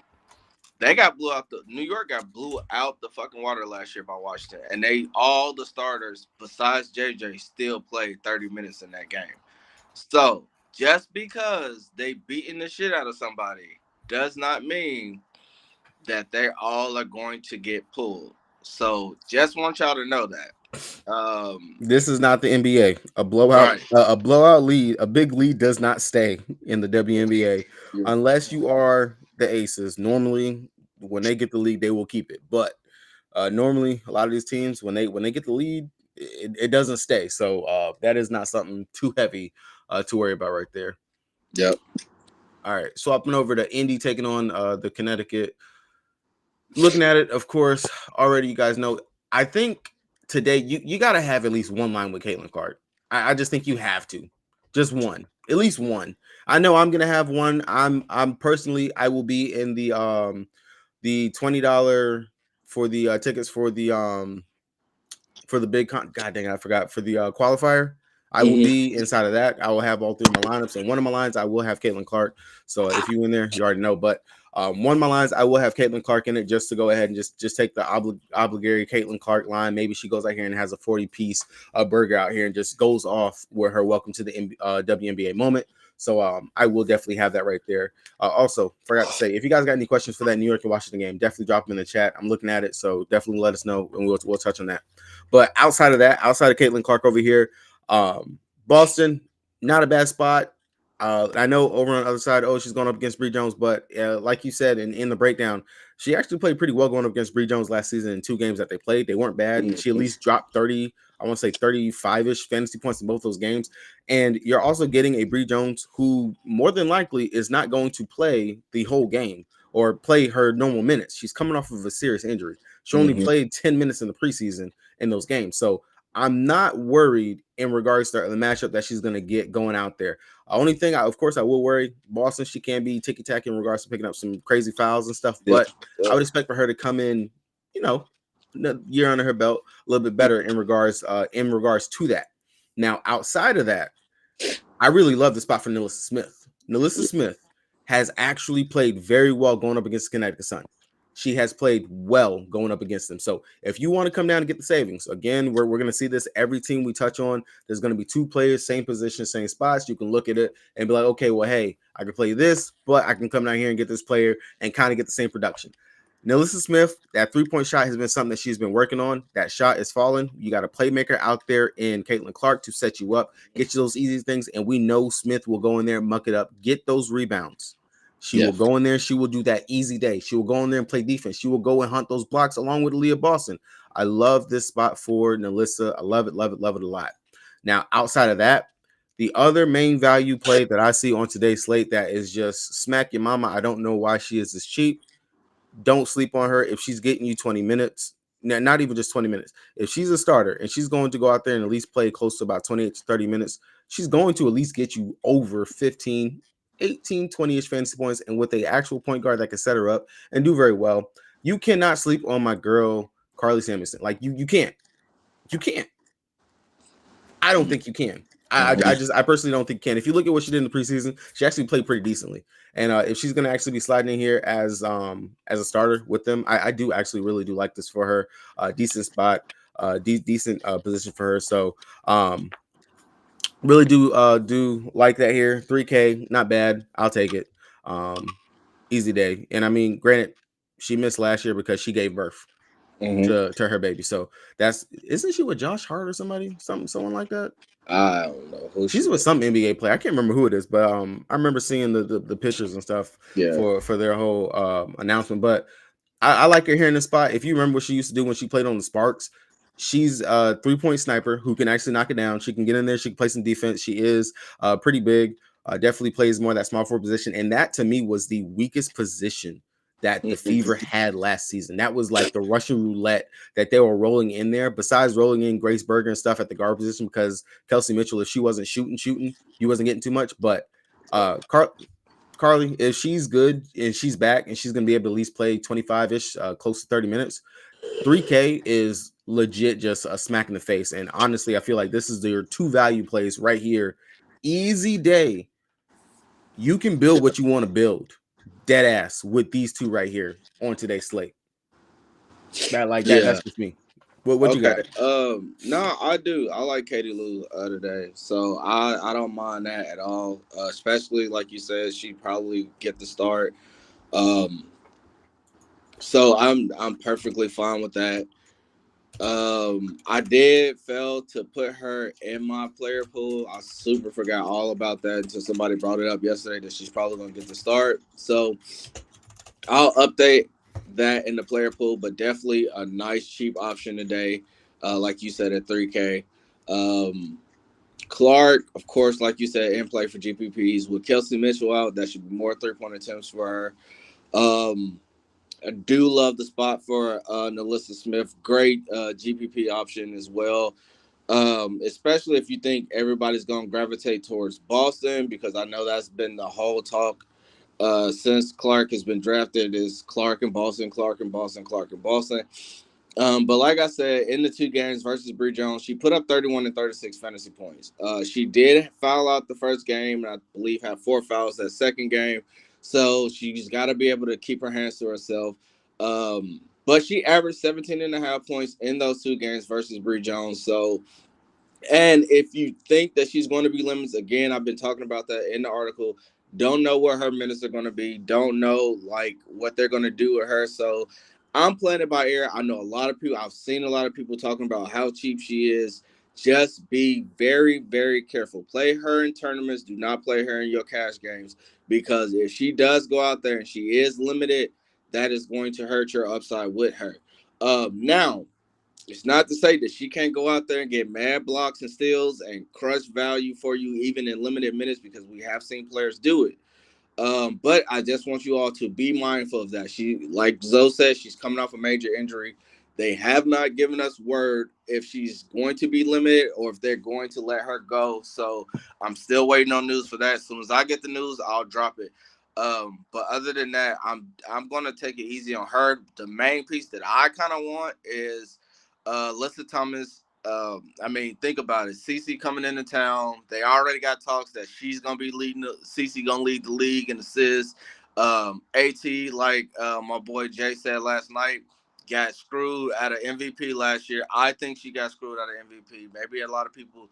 they got blew out. The New York got blew out the fucking water last year by Washington, and they all the starters besides JJ still played 30 minutes in that game. So just because they beating the shit out of somebody does not mean that they all are going to get pulled. So just want y'all to know that. This is not the NBA. A blowout, Right. a blowout lead, a big lead does not stay in the WNBA unless you are the Aces. Normally, when they get the lead, they will keep it. But normally, a lot of these teams, when they get the lead, it doesn't stay. So that is not something too heavy to worry about right there. Yep. All right, swapping over to Indy taking on the Connecticut. Looking at it, of course, already you guys know. I think today you got to have at least one line with Caitlin Clark. I just think you have to, just one, at least one. I know I'm gonna have one. I'm personally I will be in the $20 for the tickets for the big God dang it, I forgot for the qualifier. I will Mm-hmm. be inside of that. I will have all three of my lineups, and one of my lines I will have Caitlin Clark. So if you in there, you already know. But one of my lines I will have Caitlin Clark in it, just to go ahead and just take the obligatory Caitlin Clark line. Maybe she goes out here and has a 40-piece burger out here and just goes off with her welcome to the WNBA moment. So I will definitely have that right there. Also, forgot to say, if you guys got any questions for that New York and Washington game, definitely drop them in the chat. I'm looking at it, so definitely let us know, and we'll touch on that. But outside of that, outside of Caitlin Clark over here, Boston, not a bad spot. I know over on the other side, she's going up against Bree Jones, but like you said in the breakdown, she actually played pretty well going up against Bree Jones last season in 2 games that they played. They weren't bad. She at least dropped 30, I want to say 35-ish fantasy points in both those games. And you're also getting a Bree Jones who more than likely is not going to play the whole game or play her normal minutes. She's coming off of a serious injury. She only Mm-hmm. played 10 minutes in the preseason in those games. So I'm not worried in regards to the matchup that she's going to get going out there. Only thing, of course, I will worry Boston. She can be ticky-tacky in regards to picking up some crazy fouls and stuff, Yep. but I would expect for her to come in, you know, a year under her belt, a little bit better in regards to that. Now, outside of that, I really love the spot for Nilissa Smith. Nilissa Smith has actually played very well going up against Connecticut Sun. She has played well going up against them. So if you want to come down and get the savings, again, we're going to see this every team we touch on. There's going to be 2 players, same position, same spots. You can look at it and be like, okay, well, hey, I can play this, but I can come down here and get this player and kind of get the same production. Nilissa Smith, that 3-point shot has been something that she's been working on. That shot is falling. You got a playmaker out there in Caitlin Clark to set you up, get you those easy things, and we know Smith will go in there, muck it up, get those rebounds. She will go in there. She will do that easy day. She will go in there and play defense. She will go and hunt those blocks along with Aaliyah Boston. I love this spot for Nilissa. I love it, love it, love it a lot. Now, outside of that, the other main value play that I see on today's slate that is just smack your mama. I don't know why she is this cheap. Don't sleep on her. If she's getting you 20 minutes, not even just 20 minutes, if she's a starter and she's going to go out there and at least play close to about 28 to 30 minutes, she's going to at least get you over 15, 18, 20-ish fantasy points, and with a actual point guard that can set her up and do very well. You cannot sleep on my girl Carly Samuelson. Like you can't. I don't think you can. I personally don't think you can. If you look at what she did in the preseason, she actually played pretty decently. And if she's going to actually be sliding in here as a starter with them, I do actually really do like this for her. Decent spot, decent position for her. So really do like that here. 3K, not bad. I'll take it. Easy day. And I mean, granted, she missed last year because she gave birth to her baby. So isn't she with Josh Hart or someone like that? I don't know who She's with some NBA player. I can't remember who it is, but I remember seeing the pictures and stuff for their whole announcement. But I like her here in the spot. If you remember what she used to do when she played on the Sparks, She's a 3-point sniper who can actually knock it down. She can get in there. She can play some defense. She is pretty big. Definitely plays more that small forward position. And that to me was the weakest position that the Fever had last season. That was like the Russian roulette that they were rolling in there. Besides rolling in Grace Berger and stuff at the guard position, because Kelsey Mitchell, if she wasn't shooting, you wasn't getting too much. But Carly, if she's good and she's back and she's gonna be able to at least play 25-ish, close to 30 minutes, 3K is legit just a smack in the face. And honestly, I feel like this is your two value plays right here. Easy day. You can build what you want to build, dead ass, with these two right here on today's slate. Yeah. That's just me. What you Okay. got? No, I do. I like Katie Lou today, so I don't mind that at all. Especially like you said, she probably get the start. Um, so I'm perfectly fine with that. I did fail to put her in my player pool. I super forgot all about that until somebody brought it up yesterday that she's probably gonna get the start. So I'll update that in the player pool, but definitely a nice cheap option today. Like you said at 3K. Um, Clark, of course, like you said, in play for GPPs. With Kelsey Mitchell out, that should be more 3-point attempts for her. Um, I do love the spot for Nalissa Smith. Great GPP option as well. Especially if you think everybody's going to gravitate towards Boston, because I know that's been the whole talk since Clark has been drafted is Clark and Boston, Clark and Boston, Clark and Boston. But like I said, in the two games versus Bree Jones, she put up 31 and 36 fantasy points. She did foul out the first game, and I believe had 4 fouls that second game. So she's got to be able to keep her hands to herself. But she averaged 17 and a half points in those two games versus Bree Jones. So and if you think that she's going to be limited, again, I've been talking about that in the article. Don't know what her minutes are going to be. Don't know like what they're going to do with her. So I'm playing it by ear. I know a lot of people. I've seen a lot of people talking about how cheap she is. Just be very, very careful. Play her in tournaments. Do not play her in your cash games, because if she does go out there and she is limited, that is going to hurt your upside with her. Now, it's not to say that she can't go out there and get mad blocks and steals and crush value for you even in limited minutes, because we have seen players do it. But I just want you all to be mindful of that. She, like Zoe said, she's coming off a major injury. They have not given us word if she's going to be limited or if they're going to let her go. So I'm still waiting on news for that. As soon as I get the news, I'll drop it. But other than that, I'm gonna take it easy on her. The main piece that I kind of want is Lissa Thomas. I mean, think about it. Cece coming into town. They already got talks that she's gonna be leading. Cece gonna lead the league in assists. At, like my boy Jay said last night, got screwed out of MVP last year. I think she got screwed out of MVP. Maybe a lot of people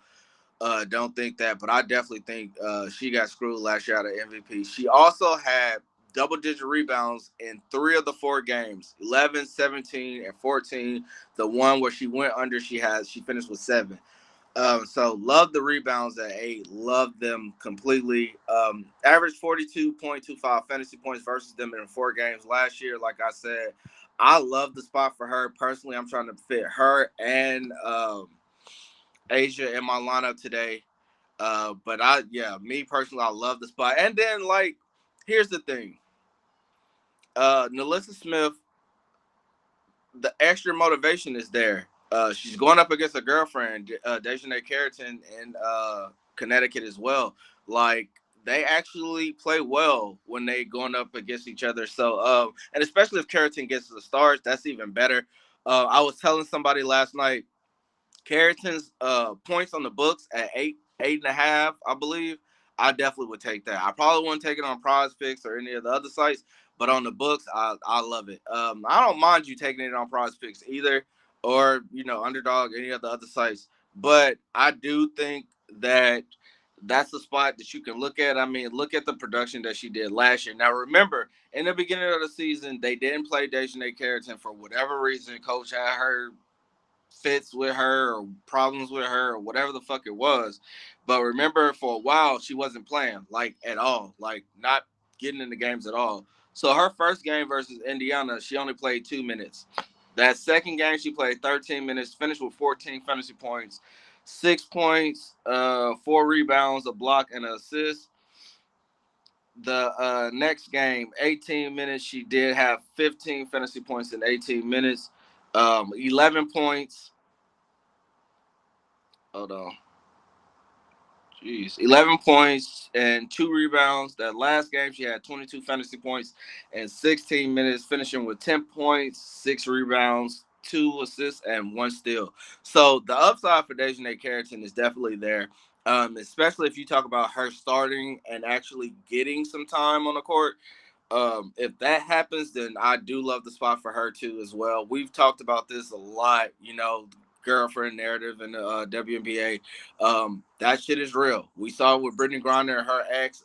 don't think that, but I definitely think she got screwed last year out of MVP. She also had double-digit rebounds in 3 of the 4 games, 11, 17, and 14. The one where she went under, she finished with 7. So love the rebounds at 8. Love them completely. Average 42.25 fantasy points versus them in 4 games last year. Like I said, I love the spot for her. Personally, I'm trying to fit her and Asia in my lineup today. But me personally, I love the spot. And then, like, here's the thing. Nalissa Smith, the extra motivation is there. She's going up against a girlfriend, Dejanay Carrington, in Connecticut as well. Like, they actually play well when they going up against each other. So, and especially if Carrington gets the stars, that's even better. I was telling somebody last night, Carrington's points on the books at 8.5, I believe. I definitely would take that. I probably wouldn't take it on Prize Picks or any of the other sites, but on the books, I love it. I don't mind you taking it on Prize Picks either, or Underdog, any of the other sites. But I do think that that's the spot that you can look at. I mean, look at the production that she did last year. Now, remember, in the beginning of the season, they didn't play Dejanay Carrington for whatever reason. Coach had her fits with her or problems with her or whatever the fuck it was. But remember, for a while, she wasn't playing like at all, like not getting in the games at all. So her first game versus Indiana, she only played 2 minutes. That second game, she played 13 minutes, finished with 14 fantasy points, 6 points, 4 rebounds, a block, and an assist. The next game, 18 minutes, she did have 15 fantasy points in 18 minutes, 11 points. Hold on. Jeez, 11 points and 2 rebounds. That last game, she had 22 fantasy points and 16 minutes, finishing with 10 points, 6 rebounds, 2 assists, and 1 steal. So the upside for Dejanay Carrington is definitely there, especially if you talk about her starting and actually getting some time on the court. If that happens, then I do love the spot for her too as well. We've talked about this a lot, girlfriend narrative in the WNBA. That shit is real. We saw it with Brittany Griner and her ex.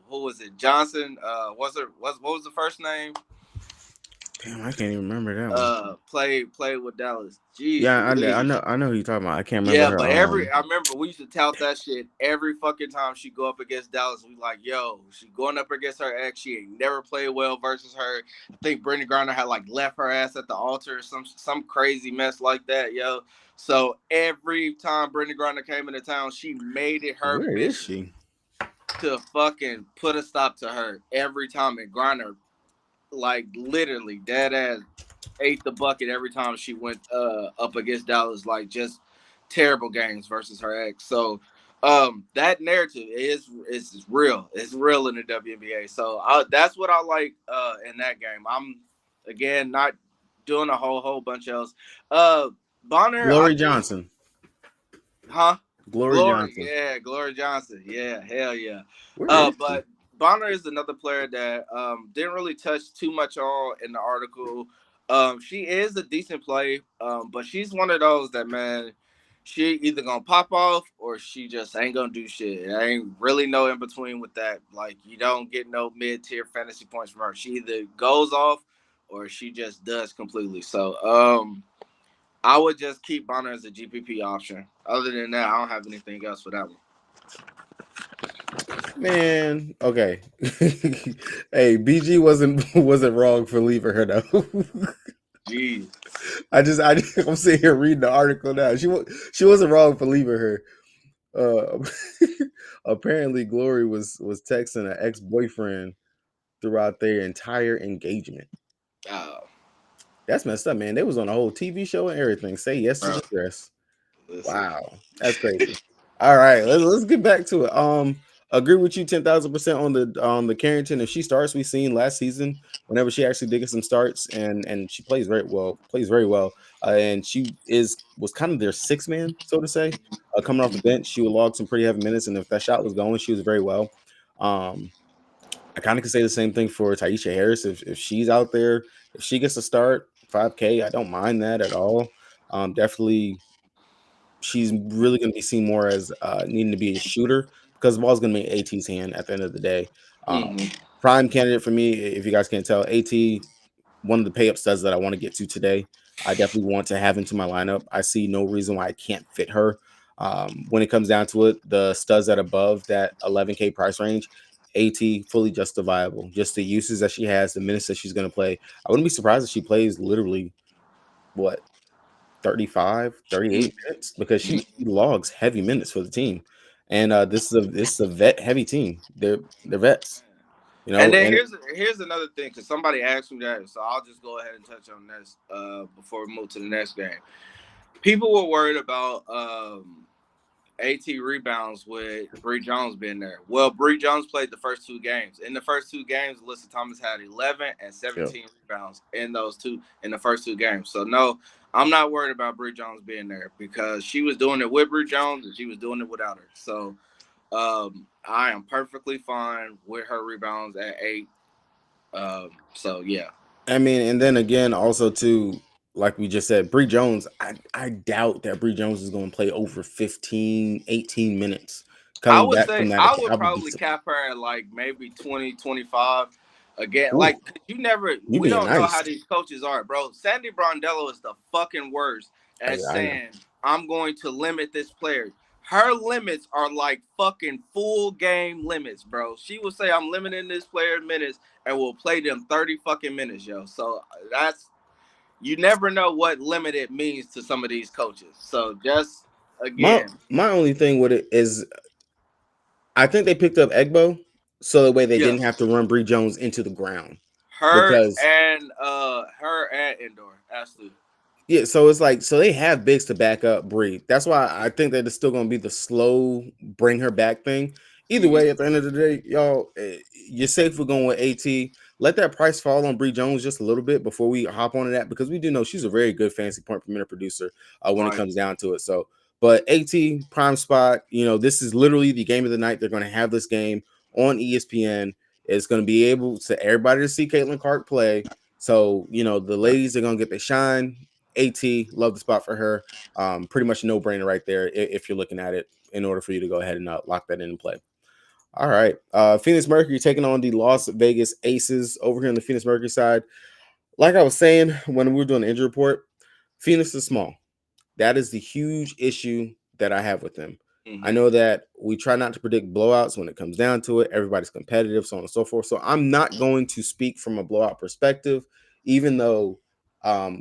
Who was it? Johnson. What was the first name? Damn, I can't even remember that one. Played with Dallas. Jeez, Yeah, Louise. I know who you're talking about. I can't remember Yeah, her. but I remember we used to tout that shit every fucking time she go up against Dallas. We like, yo, she going up against her ex. She ain't never played well versus her. I think Brittany Griner had like left her ass at the altar or some crazy mess like that, yo. So every time Brittany Griner came into town, she made it her Where is mission she? to fucking put a stop to her every time. And Griner, like literally dead ass, ate the bucket every time she went up against Dallas. Like just terrible games versus her ex. So that narrative is real. It's real in the WNBA. So that's what I like in that game. I'm again not doing a whole bunch else. Bonner, I Glory do. Johnson. Huh? Glory Glory, Johnson. yeah, Glory Johnson, yeah, hell yeah. Where is she? But Bonner is another player that didn't really touch too much on in the article. She is a decent play, but she's one of those that, man, she either gonna pop off or she just ain't gonna do shit. There ain't really no in between with that. Like you don't get no mid tier fantasy points from her. She either goes off or she just does completely. So I would just keep Bonner as a GPP option. Other than that, I don't have anything else for that one. Man, okay. Hey, BG wasn't wrong for leaving her though. Jeez. I'm sitting here reading the article now. She wasn't wrong for leaving her. Uh, apparently, Glory was texting an ex boyfriend throughout their entire engagement. Oh, That's messed up, man. They was on a whole TV show and everything. Say yes to bro. the dress. Listen. Wow, that's crazy. All right, let's get back to it. Agree with you 10,000% on the Carrington. If she starts, we seen last season whenever she actually did get some starts and she plays very well. And she was kind of their sixth man, so to say. Coming off the bench, she would log some pretty heavy minutes, and if that shot was going, she was very well. Um, I kind of could say the same thing for Taisha Harris. If she's out there, if she gets a start, 5K, I don't mind that at all. Definitely she's really going to be seen more as needing to be a shooter because the ball's going to be AT's hand at the end of the day. Mm-hmm. Prime candidate for me, if you guys can't tell, AT, one of the pay up studs that I want to get to today. I definitely want to have into my lineup. I see no reason why I can't fit her. When it comes down to it, the studs that above that 11K price range, AT fully justifiable. Just the uses that she has, the minutes that she's going to play. I wouldn't be surprised if she plays literally what 35, 38 minutes because she logs heavy minutes for the team. And this is a vet heavy team. They're vets, And then and here's another thing because somebody asked me that, so I'll just go ahead and touch on this before we move to the next game. People were worried about AT rebounds with Bree Jones being there. Well, Bree Jones played the first 2 games. In the first 2 games, Alyssa Thomas had 11 and yeah. 17 rebounds in the first 2 games. So no, I'm not worried about Bree Jones being there because she was doing it with Bree Jones and she was doing it without her. So I am perfectly fine with her rebounds at 8. So yeah. I mean, and then again, also too, like we just said, Bree Jones, I doubt that Bree Jones is going to play over 15, 18 minutes I coming would back say from that. I would I would be, probably cap her at like maybe 20, 25. Again, ooh, like you we being don't know nice. how these coaches are, bro. Sandy Brondello is the fucking worst at I know. saying I'm going to limit this player. Her limits are like fucking full game limits, bro. She will say I'm limiting this player minutes and will play them 30 fucking minutes, yo. So that's you never know what limited means to some of these coaches. So just My again, my only thing with it is I think they picked up Egbo so the way they yeah, didn't have to run Bree Jones into the ground her because and Indoor absolutely. yeah, so it's like so they have bigs to back up Bree. That's why I think that it's still gonna be the slow bring her back thing. Either Mm-hmm. way, at the end of the day, y'all, you're safe with going with AT. Let that price fall on Bree Jones just a little bit before we hop onto that because we do know she's a very good fantasy point per minute producer when it Right. comes down to it. So, but AT prime spot, this is literally the game of the night. They're going to have this game on ESPN. It's going to be able to everybody to see Caitlin Clark play. So, the ladies are going to get their shine. AT, love the spot for her. Pretty much no brainer right there if you're looking at it in order for you to go ahead and lock that in and play. All right. Phoenix Mercury taking on the Las Vegas Aces over here on the Phoenix Mercury side. Like I was saying when we were doing the injury report, Phoenix is small. That is the huge issue that I have with them. I Mm-hmm. know that we try not to predict blowouts when it comes down to it. Everybody's competitive, so on and so forth. So I'm not going to speak from a blowout perspective, even though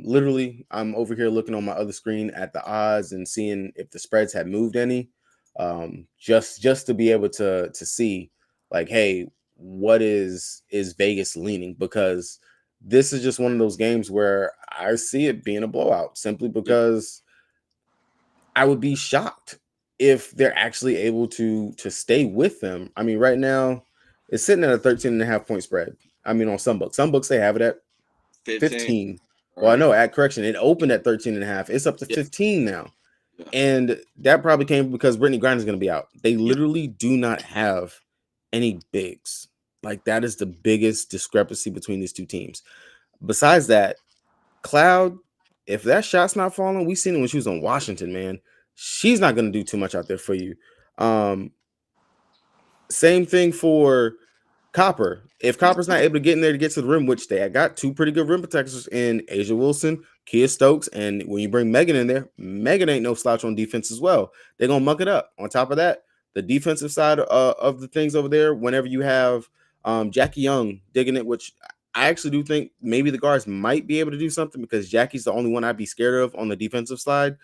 literally I'm over here looking on my other screen at the odds and seeing if the spreads had moved any. Just to be able to see like, hey, what is Vegas leaning? Because this is just one of those games where I see it being a blowout simply Yeah. because I would be shocked if they're actually able to stay with them. I mean, right now it's sitting at a 13.5 point spread. I mean, on some books they have it at 15. 15. Well, I Right. know at correction, it opened at 13.5. It's up to Yeah. 15 now. Yeah. And that probably came because Brittany Griner is going to be out. They Yeah. literally do not have any bigs. Like that is the biggest discrepancy between these two teams. Besides that, Cloud, if that shot's not falling, we seen it when she was on Washington, man. She's not going to do too much out there for you. Um, Same thing for Copper. If Copper's not able to get in there to get to the rim, which they got two pretty good rim protectors in Asia Wilson, Kia Stokes, and when you bring Megan in there, Megan ain't no slouch on defense as well. They're gonna muck it up. On top of that, the defensive side of the things over there, whenever you have Jackie Young digging it, which I actually do think maybe the guards might be able to do something because Jackie's the only one I'd be scared of on the defensive side.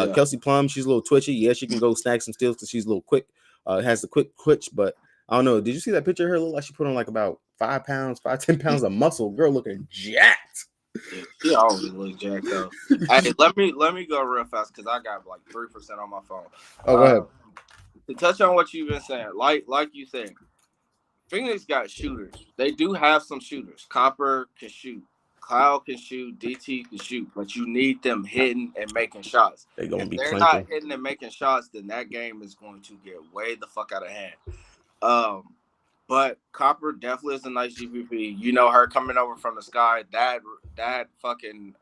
Yeah. Kelsey Plum, she's a little twitchy. Yeah, she can go snag some steals because she's a little quick. Has the quick twitch, but I don't know. Did you see that picture of her? Look like she put on like about 5 pounds, 10 pounds of muscle. Girl looking jacked. Yeah, she always looks jacked though. Hey, let me go real fast because I got like 3% on my phone. Oh, go Uh, ahead. to touch on what you've been saying, like you said, Phoenix got shooters. They do have some shooters. Copper can shoot. Cloud can shoot. DT can shoot. But you need them hitting and making shots. They gonna If be they're not clanking. hitting and making shots, then that game is going to get way the fuck out of hand. Um, but Copper definitely is a nice GPP. You know her coming over from the sky. That fucking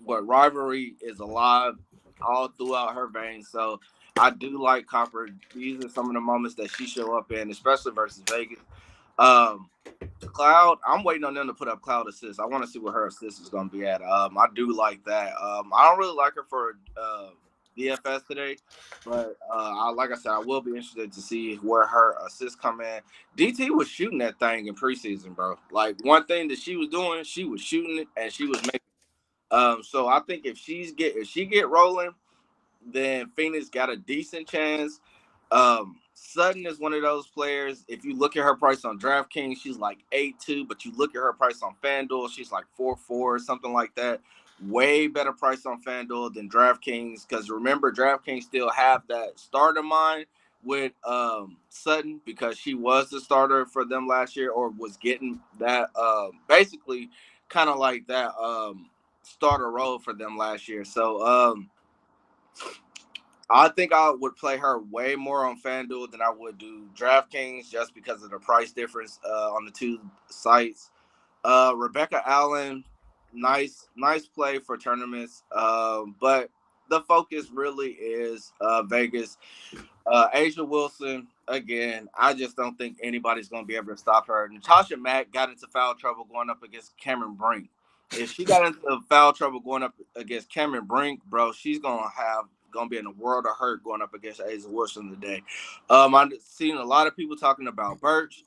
what rivalry is alive all throughout her veins. So I do like Copper. These are some of the moments that she show up in, especially versus Vegas. Um, Cloud, I'm waiting on them to put up Cloud assist. I want to see what her assist is going to be at. I do like that. I don't really like her for DFS today, but like I said, I will be interested to see where her assists come in. DT was shooting that thing in preseason, bro. Like one thing that she was doing, she was shooting it and she was making. So I think if she get rolling, then Phoenix got a decent chance. Sutton is one of those players. If you look at her price on DraftKings, she's like 8-2, but you look at her price on FanDuel, she's like 4-4 or something like that. Way better price on FanDuel than DraftKings because remember, DraftKings still have that starter mind with Sutton because she was the starter for them last year or was getting that basically kind of like that starter role for them last year. So I think I would play her way more on FanDuel than I would do DraftKings just because of the price difference on the two sites. Rebecca Allen, nice play for tournaments, but the focus really is Vegas. Asia Wilson, again, I just don't think anybody's going to be able to stop her. Natasha Mack got into foul trouble going up against Cameron Brink. If she got into foul trouble going up against Cameron Brink, bro, she's gonna be in a world of hurt going up against Asia Wilson today. I've seen a lot of people talking about Birch.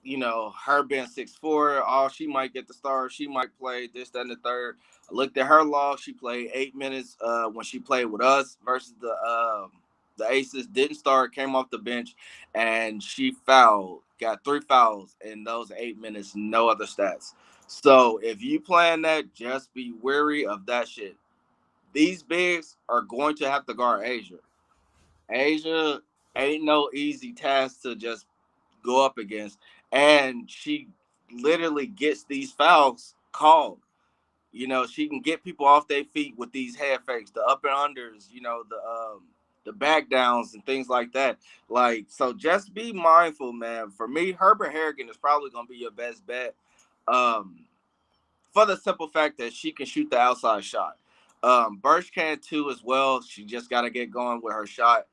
her being 6'4", she might get the start. She might play this, that, and the third. I looked at her log. She played 8 minutes when she played with us versus the Aces. Didn't start, came off the bench, and she fouled. Got 3 fouls in those 8 minutes. No other stats. So if you plan that, just be wary of that shit. These bigs are going to have to guard Asia. Asia ain't no easy task to just go up against. And she literally gets these fouls called. She can get people off their feet with these head fakes, the up and unders, the back downs and things like that. Like, so just be mindful, man. For me, Herbert Harrigan is probably gonna be your best bet. For the simple fact that she can shoot the outside shot. Birch can too as well. She just gotta get going with her shot.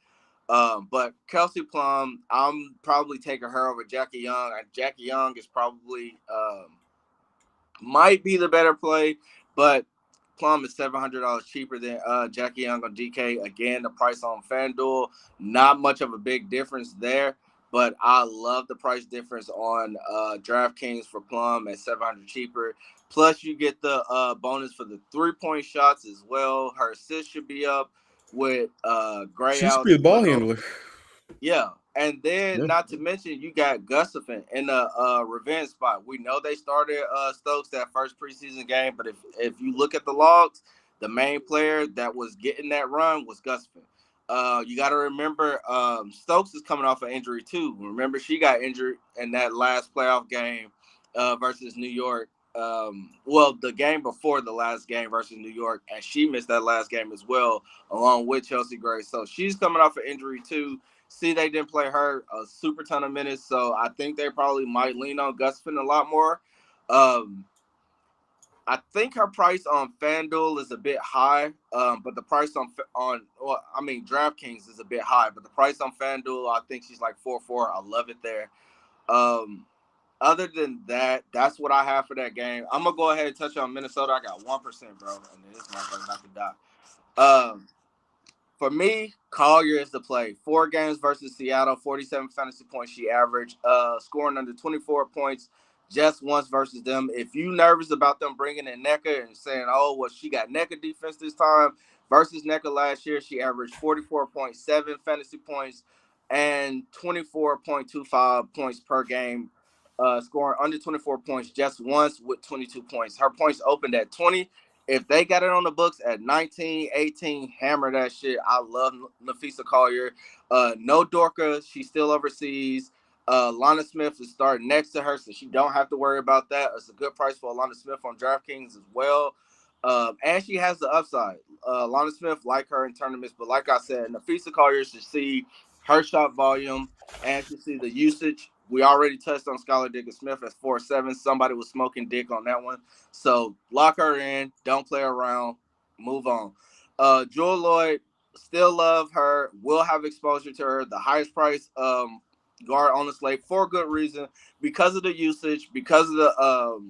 But Kelsey Plum, I'm probably taking her over Jackie Young. Jackie Young is probably might be the better play, but Plum is $700 cheaper than Jackie Young on DK. Again, the price on FanDuel, not much of a big difference there, but I love the price difference on DraftKings for Plum at $700 cheaper. Plus, you get the bonus for the 3-point shots as well. Her assist should be up with Gray She should out be as a ball well. handler. Yeah. And then, Yeah. not to mention, you got Gustafson in the revenge spot. We know they started Stokes that first preseason game, but if you look at the logs, the main player that was getting that run was Gustafson. You got to remember, Stokes is coming off an injury too. Remember, she got injured in that last playoff game versus New York. Well, the game before the last game versus New York, and she missed that last game as well, along with Chelsea Gray. So she's coming off an injury too. See, they didn't play her a super ton of minutes, so I think they probably might lean on Gustafson a lot more. Um, I think her price on FanDuel is a bit high, but the price DraftKings is a bit high, but the price on FanDuel, I think she's like 4-4. I love it there. Um, Other than that, that's what I have for that game. I'm gonna go ahead and touch on Minnesota. I got 1%, bro, and this motherfucker about to die. Um, For me, Collier is the play. 4 games versus Seattle, 47 fantasy points she averaged, scoring under 24 points just once versus them. If you nervous about them bringing in NECA and saying, oh, well, she got NECA defense this time versus NECA last year, she averaged 44.7 fantasy points and 24.25 points per game, scoring under 24 points just once with 22 points. Her points opened at 20. If they got it on the books at 19, 18, hammer that shit. I love Nafisa Collier. No Dorka. She's still overseas. Lana Smith is starting next to her, so she don't have to worry about that. It's a good price for Lana Smith on DraftKings as well. And she has the upside. Lana Smith like her in tournaments, but like I said, Nafisa Collier should see her shot volume and should see the usage. We already touched on Skylar Diggins Smith as 4-7. Somebody was smoking dick on that one. So lock her in. Don't play around. Move on. Jewel Lloyd, still love her. Will have exposure to her. The highest price guard on the slate for good reason, because of the usage, because of the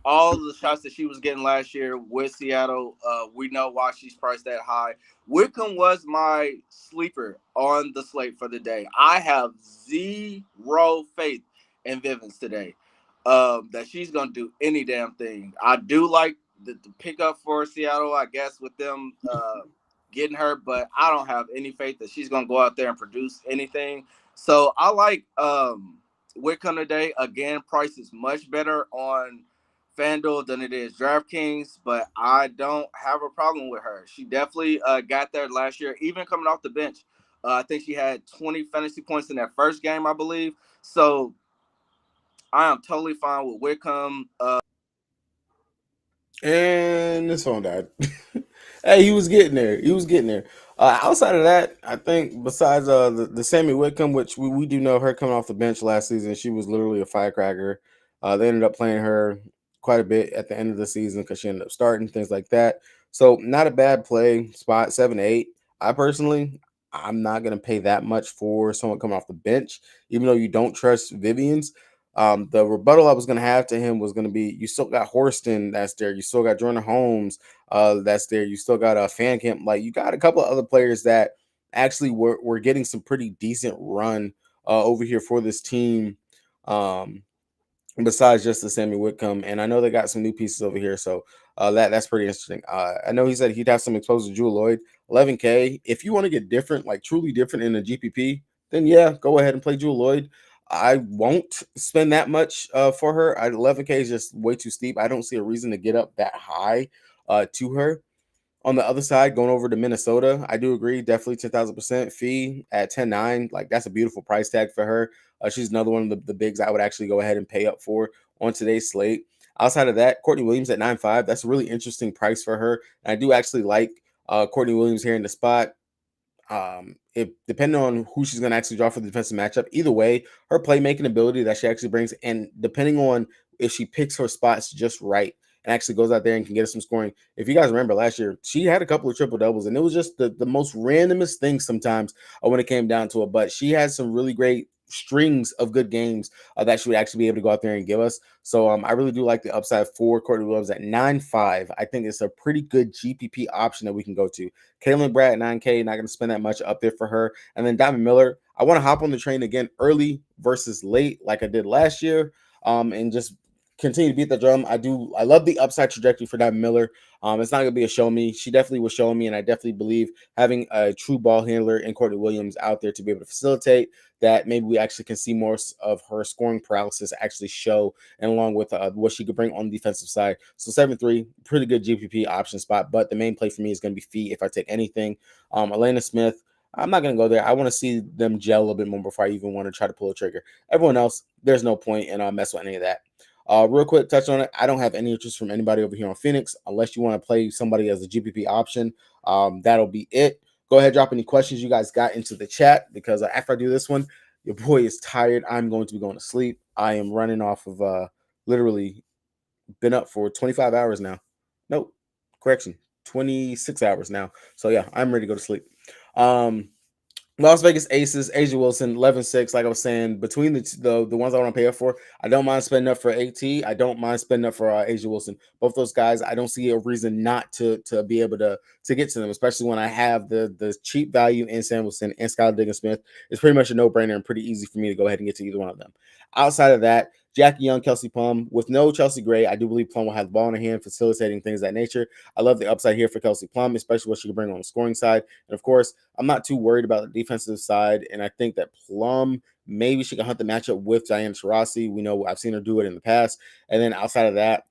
all the shots that she was getting last year with Seattle. We know why she's priced that high. Wickham was my sleeper on the slate for the day. I have zero faith in Vivens today, that she's going to do any damn thing. I do like the pickup for Seattle, I guess, with them getting her, but I don't have any faith that she's going to go out there and produce anything. So I like Wickham today. Again, price is much better on FanDuel than it is DraftKings, but I don't have a problem with her. She definitely got there last year, even coming off the bench. I think she had 20 fantasy points in that first game, I believe. So I am totally fine with Wickham. And this phone died. Hey, he was getting there. He was getting there. Outside of that, I think besides the Sammy Whitcomb, which we do know her coming off the bench last season, she was literally a firecracker. They ended up playing her quite a bit at the end of the season because she ended up starting things like that. So not a bad play spot 7-8. I personally, I'm not gonna pay that much for someone coming off the bench, even though you don't trust Vivian's. The rebuttal I was going to have to him was going to be, you still got Horston that's there. You still got Jordan Holmes that's there. You still got a fan camp. Like, you got a couple of other players that actually were getting some pretty decent run over here for this team. Um, besides just the Sammy Whitcomb, and I know they got some new pieces over here, so that's pretty interesting. I know he said he'd have some exposure to Jewel Lloyd, 11K. If you want to get different, like truly different in the GPP, then yeah, go ahead and play Jewel Lloyd. I won't spend that much for her. 11K is just way too steep. I don't see a reason to get up that high to her. On the other side, going over to Minnesota, I do agree. Definitely 10,000% fee at 10.9. Like, that's a beautiful price tag for her. She's another one of the bigs I would actually go ahead and pay up for on today's slate. Outside of that, Courtney Williams at 9.5. That's a really interesting price for her. And I do actually like Courtney Williams here in the spot. If depending on who she's going to actually draw for the defensive matchup, either way, her playmaking ability that she actually brings, and depending on if she picks her spots just right and actually goes out there and can get us some scoring. If you guys remember last year, she had a couple of triple doubles, and it was just the most randomest thing sometimes when it came down to it. But she had some really great strings of good games that she would actually be able to go out there and give us. So I really do like the upside for Courtney Williams at 9.5. I think it's a pretty good GPP option that we can go to. Kaylin Brad at 9K, not going to spend that much up there for her. And then Diamond Miller, I want to hop on the train again early versus late like I did last year, and just continue to beat the drum. I love the upside trajectory for Diamond Miller. It's not going to be a show me. She definitely was showing me, and I definitely believe having a true ball handler in Courtney Williams out there to be able to facilitate that, maybe we actually can see more of her scoring paralysis actually show, and along with what she could bring on the defensive side. So 7-3, pretty good GPP option spot, but the main play for me is going to be fee if I take anything. Elena Smith, I'm not going to go there. I want to see them gel a little bit more before I even want to try to pull a trigger. Everyone else, there's no point in mess with any of that. Real quick, touch on it. I don't have any interest from anybody over here on Phoenix unless you want to play somebody as a GPP option. That'll be it. Go ahead, drop any questions you guys got into the chat, because after I do this one, your boy is tired. I'm going to be going to sleep. I am running off of literally been up for 25 hours now. Nope, correction, 26 hours now. So yeah, I'm ready to go to sleep. Las Vegas Aces, Asia Wilson, 11-6. Like I was saying, between the ones I want to pay up for, I don't mind spending up for AT. I don't mind spending up for Asia Wilson. Both those guys, I don't see a reason not to be able to get to them, especially when I have the cheap value in Sam Wilson and Skylar Diggins Smith. It's pretty much a no brainer and pretty easy for me to go ahead and get to either one of them. Outside of that, Jackie Young, Kelsey Plum, with no Chelsea Gray, I do believe Plum will have the ball in her hand, facilitating things of that nature. I love the upside here for Kelsey Plum, especially what she can bring on the scoring side. And of course, I'm not too worried about the defensive side, and I think that Plum, maybe she can hunt the matchup with Diana Taurasi. We know I've seen her do it in the past. And then outside of that,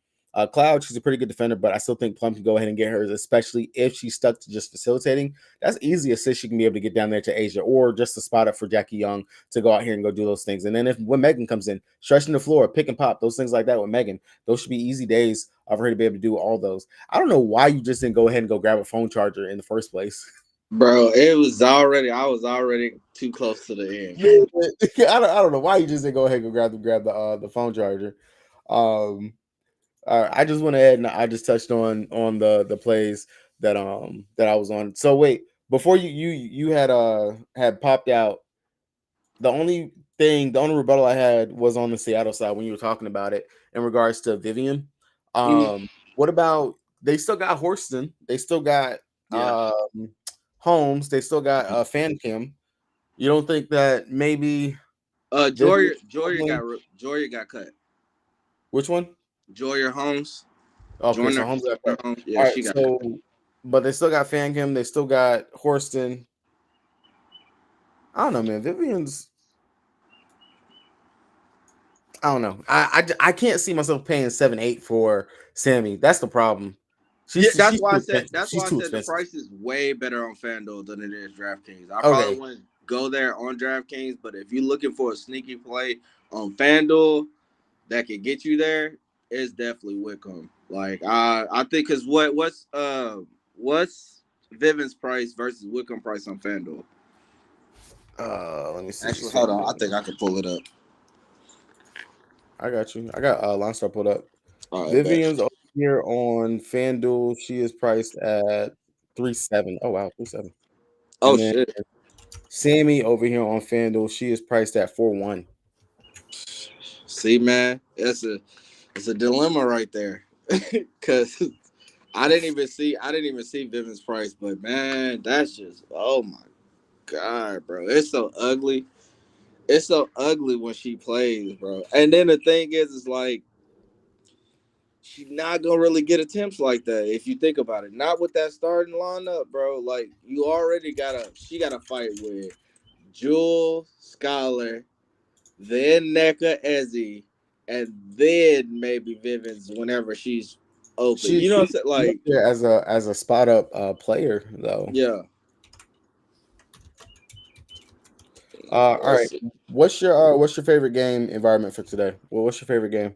Cloud, she's a pretty good defender, but I still think Plum can go ahead and get hers, especially if she's stuck to just facilitating. That's easy assist she can be able to get down there to Asia, or just to spot up for Jackie Young to go out here and go do those things. And then when Megan comes in, stretching the floor, pick and pop, those things like that with Megan, those should be easy days of her to be able to do all those. I don't know why you just didn't go ahead and go grab a phone charger in the first place. Bro, I was already too close to the end. I don't know why you just didn't go ahead and grab the phone charger. I just went ahead and I just touched on the plays that I was on. So wait, before you had popped out, the only rebuttal I had was on the Seattle side when you were talking about it in regards to Vivian. What about, they still got Horston, they still got Yeah. Holmes, they still got Fan Kim. You don't think that maybe Vivian, Joyer got cut. which one? Joyer Holmes. Okay, so Joyner Holmes got cut. Holmes. All Yeah, right, she got cut. so but they still got Fan Kim, they still got Horston. I don't know, man. Vivian's, I don't know. I can't see myself paying 7-8 for Sammy. That's the problem. Yeah, She's too expensive. that's She's why I too said the expensive. price is way better on FanDuel than it is DraftKings. I probably Okay. wouldn't go there on DraftKings, but if you're looking for a sneaky play on FanDuel that could get you there, it's definitely Wickham. Like I think, because what's Vivian's price versus Wickham price on FanDuel? Let me see. Actually, hold on. I think I can pull it up. I got you. I got Line Star pulled up. All right, bet. Vivian's over here on FanDuel. She is priced at 3.7. Oh wow, 3.7. Oh And then shit. Sammy over here on FanDuel, she is priced at 4.1. See, man, it's a dilemma right there. Cause I didn't even see Vivian's price, but man, that's just, oh my god, bro, it's so ugly. It's so ugly when she plays, bro. And then the thing is like she's not gonna really get attempts like that if you think about it. Not with that starting lineup, bro. Like you already she got to fight with Jewel, Scholar, then NECA, Ezzy, and then maybe Vivens whenever she's open. You know what I'm She's saying? Like, there as a spot up player though. yeah. All Let's right. see. What's your favorite game environment for today? Well, what's your favorite game?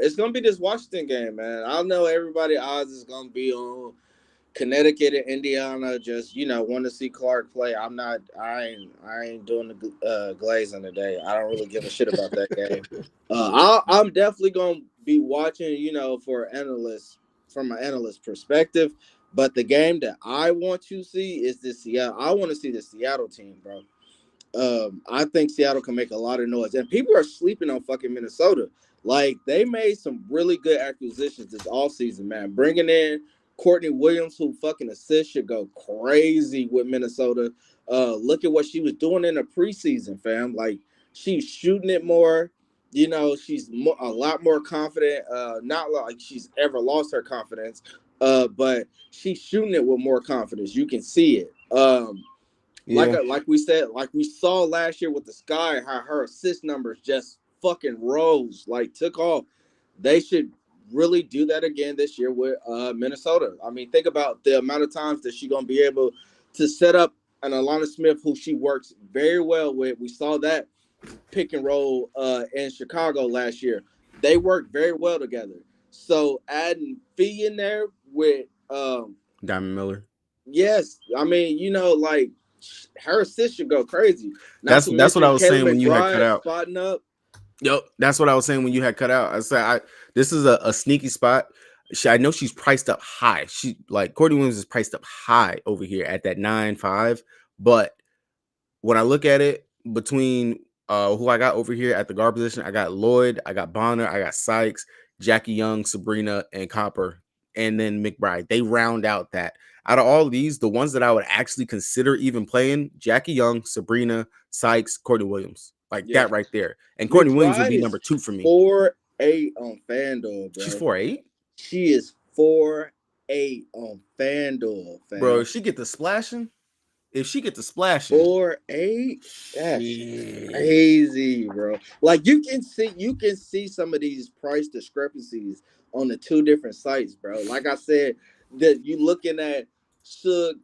It's gonna be this Washington game, man. I know everybody odds is gonna be on Connecticut and Indiana. Just want to see Clark play. I'm not. I ain't doing the glazing today. I don't really give a shit about that game. I'm definitely gonna be watching. For analysts from an analyst perspective. But the game that I want to see is this Seattle. I want to see the Seattle team, bro. I think Seattle can make a lot of noise, and people are sleeping on fucking Minnesota. Like they made some really good acquisitions this offseason, man. Bringing in Courtney Williams, who fucking assists should go crazy with Minnesota. Look at what she was doing in the preseason, fam. Like she's shooting it more. She's a lot more confident. Not like she's ever lost her confidence, but she's shooting it with more confidence. You can see it. Yeah. Like we said, like we saw last year with the Sky, how her assist numbers just fucking rose, like took off. They should really do that again this year with Minnesota. I mean, think about the amount of times that she's gonna be able to set up an Alana Smith who she works very well with. We saw that pick and roll in Chicago last year. They worked very well together. So adding Fee in there with Diamond Miller. yes, I mean, like her assist should go crazy. Not to That's what I mention was Kayla saying when you had cut McBride out. spotting up. Yep, that's what I was saying when you had cut out. I said, this is a sneaky spot. I know she's priced up high. She like Courtney Williams is priced up high over here at that 9.5. But when I look at it between who I got over here at the guard position, I got Lloyd, I got Bonner, I got Sykes, Jackie Young, Sabrina, and Copper, and then McBride. They round out that. Out of all of these, the ones that I would actually consider even playing, Jackie Young, Sabrina, Sykes, Courtney Williams. Like Yeah, that right there. And Courtney Williams would McBride be is number 2 for me. 4'8" on FanDuel, She's bro. 4'8". She is 4'8" on FanDuel, Bro, fam. if she get the splashing, if she get the splashing, 4'8". That's shit. crazy, bro. Like you can see some of these price discrepancies on the two different sites, bro. Like I said, that you looking at Sug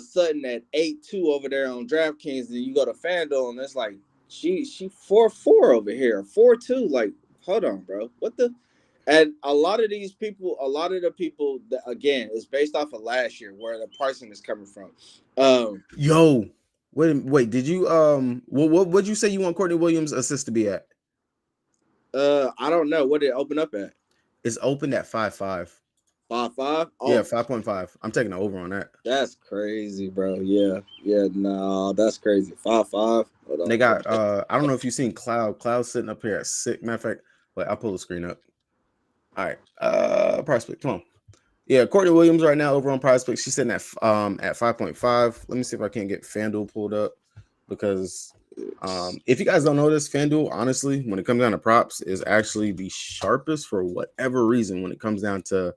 Sutton at 8-2 over there on DraftKings, and you go to FanDuel and it's like she 4-4 over here, 4-2. Like, hold on, bro. What the? And a lot of these people, a lot of the people that again is based off of last year where the pricing is coming from. Um, Yo, wait, did you what'd you say you want Courtney Williams assist to be at? I don't know what did it open up at. It's opened at 5.5. 5-5. Yeah, Oh, 5.5. I'm taking the over on that. that's crazy, bro. Yeah, yeah. No, that's crazy. 5-5. Hold They on. got I don't know if you've seen Cloud sitting up here at 6. Matter of fact, wait, I'll pull the screen up. All right. Prospect, come on. Yeah, Courtney Williams right now over on Prospect. She's sitting at 5.5. Let me see if I can get FanDuel pulled up because if you guys don't know this, FanDuel, honestly, when it comes down to props, is actually the sharpest for whatever reason when it comes down to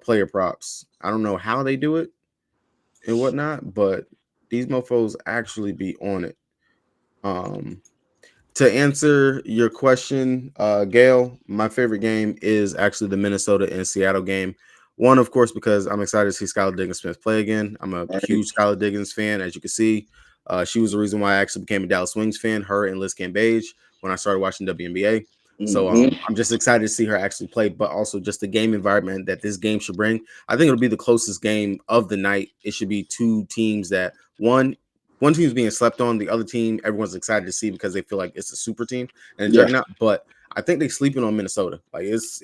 player props. I don't know how they do it and whatnot, but these mofos actually be on it. Um, to answer your question, Gail, my favorite game is actually the Minnesota and Seattle game. One, of course, because I'm excited to see Skylar Diggins Smith play again. I'm a Right. huge Skylar Diggins fan, as you can see. She was the reason why I actually became a Dallas Wings fan, her and Liz Cambage, when I started watching WNBA. So Mm-hmm. I'm just excited to see her actually play, but also just the game environment that this game should bring. I think it'll be the closest game of the night. It should be two teams that one team's being slept on, the other team everyone's excited to see because they feel like it's a super team and a Yeah. juggernaut. But I think they sleeping on Minnesota. Like it's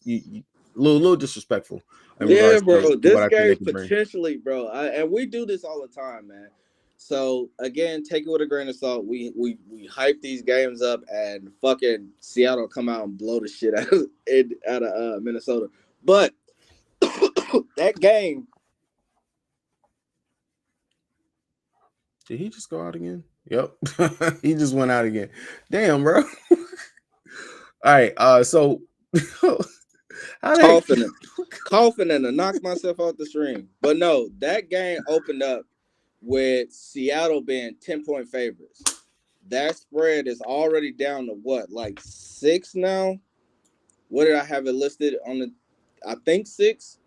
a little disrespectful in Yeah, regards bro. to what This I think they game can bring. potentially, bro. And we do this all the time, man. So again, take it with a grain of salt. We hype these games up, and fucking Seattle come out and blow the shit out of Minnesota. But that game, Did he just go out again? Yep. He just went out again. Damn, bro. All right. So how the heck? Coughing and to knock myself off the stream. But no, that game opened up with Seattle being 10-point favorites. That spread is already down to what, like 6 now? What did I have it listed on the? I think 6.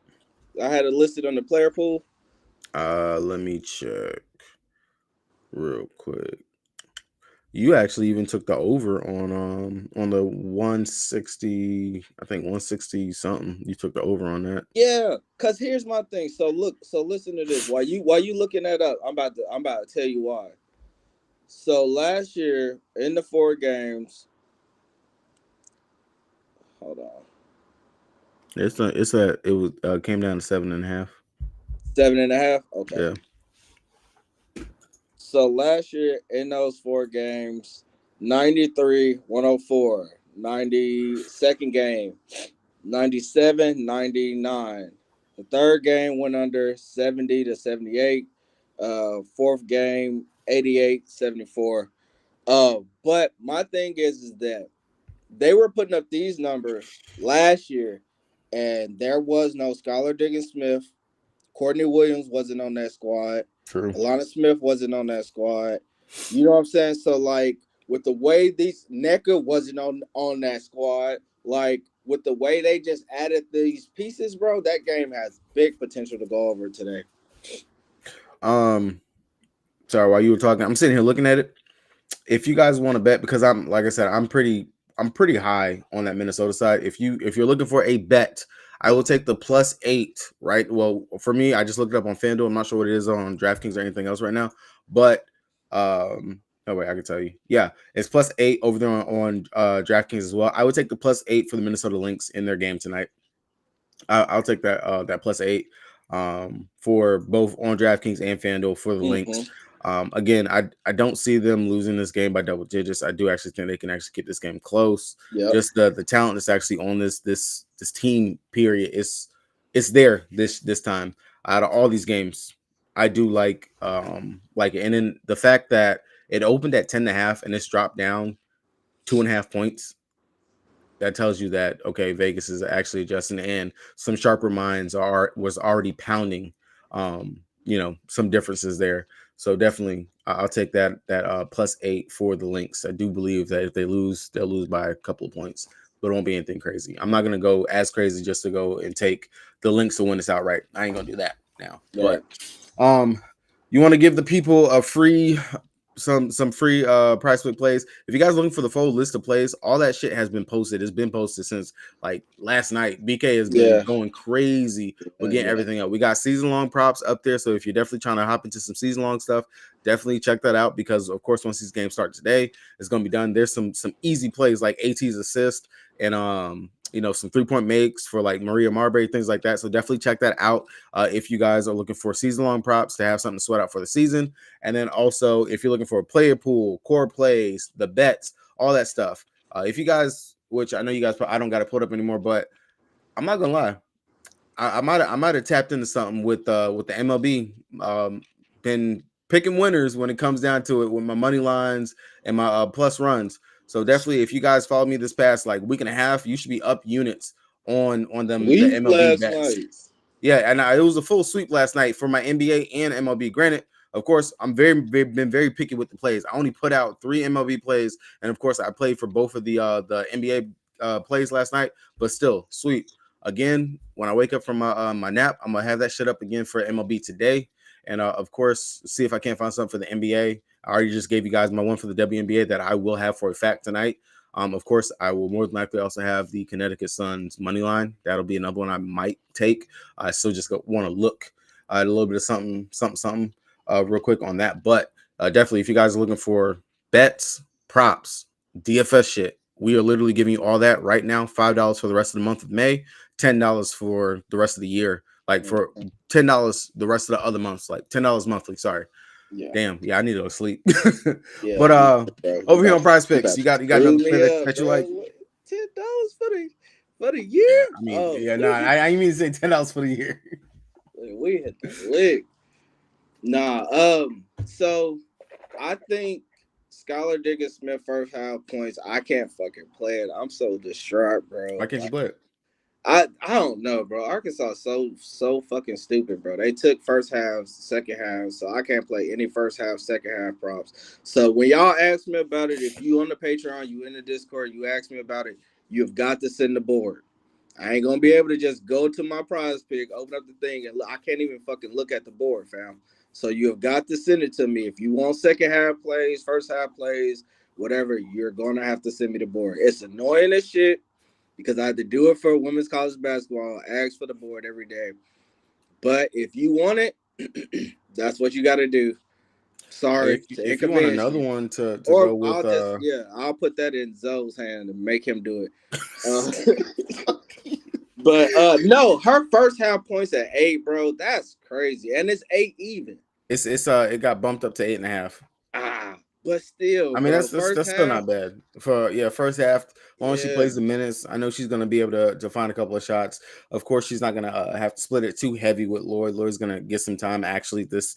I had it listed on the player pool. Let me check real quick. You actually even took the over on the 160, I think 160 something. You took the over on that. Yeah, cause here's my thing. So listen to this. While you looking that up, I'm about to tell you why. So last year in the 4 games, hold on, It was came down to 7.5. 7.5. Okay. Yeah. So last year in those 4 games, 93, 104. 92nd game, 97, 99. The third game went under 70-78. Fourth game, 88, 74. But my thing is that they were putting up these numbers last year, and there was no Skylar Diggins Smith. Courtney Williams wasn't on that squad. True. Alana Smith wasn't on that squad. You know what I'm saying? So like with the way these NECA wasn't on that squad, like with the way they just added these pieces, bro, that game has big potential to go over today. Sorry, while you were talking, I'm sitting here looking at it. If you guys want to bet, because I'm like I said, I'm pretty high on that Minnesota side. If you're looking for a bet, I will take the +8. Right. Well, for me, I just looked it up on FanDuel. I'm not sure what it is on DraftKings or anything else right now, but oh wait, I can tell you. Yeah, it's +8 over there on DraftKings as well. I would take the +8 for the Minnesota Lynx in their game tonight. I'll take that +8 for both on DraftKings and FanDuel for the Mm-hmm. Lynx. Again, I don't see them losing this game by double digits. I do actually think they can actually keep this game close. Yep. Just the talent that's actually on this team period is it's there this time. Out of all these games, I do like it. And then the fact that it opened at 10.5 and it's dropped down 2.5 points, that tells you that okay, Vegas is actually adjusting, and some sharper minds was already pounding some differences there. So definitely I'll take that +8 for the Lynx. I do believe that if they lose, they'll lose by a couple of points, but it won't be anything crazy. I'm not gonna go as crazy just to go and take the Lynx to win this outright. I ain't gonna do that now. Right. But you want to give the people a free some free price pick plays. If you guys are looking for the full list of plays, all that shit has been posted. It's been posted since like last night. BK has been going crazy with getting everything up. We got season long props up there, so if you're definitely trying to hop into some season long stuff, definitely check that out, because of course once these games start today, it's gonna be done. There's some easy plays like AT's assist and some 3-point makes for like Maria Marbury, things like that. So definitely check that out if you guys are looking for season-long props to have something to sweat out for the season. And then also, if you're looking for a player pool, core plays, the bets, all that stuff. If you guys, which I know you guys, I don't got to put up anymore, but I'm not gonna lie, I might have tapped into something with the MLB. Been picking winners when it comes down to it with my money lines and my plus runs. So definitely, if you guys follow me this past like week and a half, you should be up units on them the MLB bets. Night. Yeah, and it was a full sweep last night for my NBA and MLB. Granted, of course, I'm been very picky with the plays. I only put out 3 MLB plays, and of course, I played for both of the NBA plays last night. But still, sweep again. When I wake up from my nap, I'm gonna have that shit up again for MLB today, and of course, see if I can't find something for the NBA. I already just gave you guys my one for the WNBA that I will have for a fact tonight. Of course, I will more than likely also have the Connecticut Suns money line. That'll be another one I might take. I still just want to look at a little bit of something real quick on that. But definitely, if you guys are looking for bets, props, DFS shit, we are literally giving you all that right now. $5 for the rest of the month of May, $10 for the rest of the year. Like for $10 the rest of the other months, like $10 monthly. Sorry. Yeah. Damn. Yeah, I need to go sleep. Yeah. But over here on Prize Picks, you got another play that you like? $10 for the year. I mean, I mean to say $10 for the year. We hit the lick. Nah. So I think Skylar Diggins Smith first half points. I can't fucking play it. I'm so distraught, Why bro. can't you Like, play it? I don't know, bro. Arkansas is so fucking stupid, bro. They took first half, second half, so I can't play any first half, second half props. So when y'all ask me about it, if you on the Patreon, you in the Discord, you ask me about it, you've got to send the board. I ain't gonna be able to just go to my prize pick, open up the thing, and I can't even fucking look at the board, fam. So you have got to send it to me. If you want second half plays, first half plays, whatever, you're gonna have to send me the board. It's annoying as shit because I had to do it for women's college basketball. I ask for the board every day. But if you want it, that's what you got to do. Hey, Sorry if you, to if you want inconvenience another you. one to Or go with, I'll just, I'll put that in Zoe's hand and make him do it. But no, her first half points at 8, bro. That's crazy. And it's 8 even. it's it got bumped up to 8.5. But still, I mean, bro. that's First that's still half, not bad for first half. Once she yeah. plays the minutes, I know she's gonna be able to find a couple of shots. Of course, she's not gonna have to split it too heavy with Lloyd. Lloyd's gonna get some time. Actually, this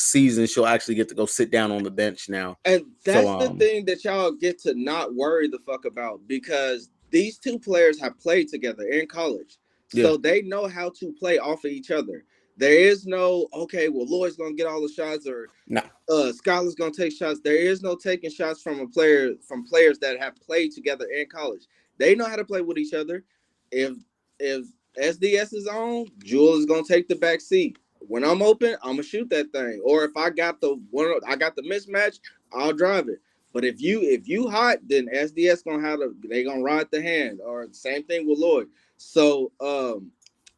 season, she'll actually get to go sit down on the bench now. And So that's the thing that y'all get to not worry the fuck about because these two players have played together in college. yeah, So they know how to play off of each other. There is no, okay, well, Lloyd's going to get all the shots or nah, Skylar's going to take shots. There is no taking shots from players that have played together in college. They know how to play with each other. If if SDS is on, Jewel is going to take the back seat. When I'm open, I'm gonna shoot that thing. Or if I got the mismatch, I'll drive it. But if you hot, then SDS gonna have they gonna ride the hand. Or same thing with Lloyd. So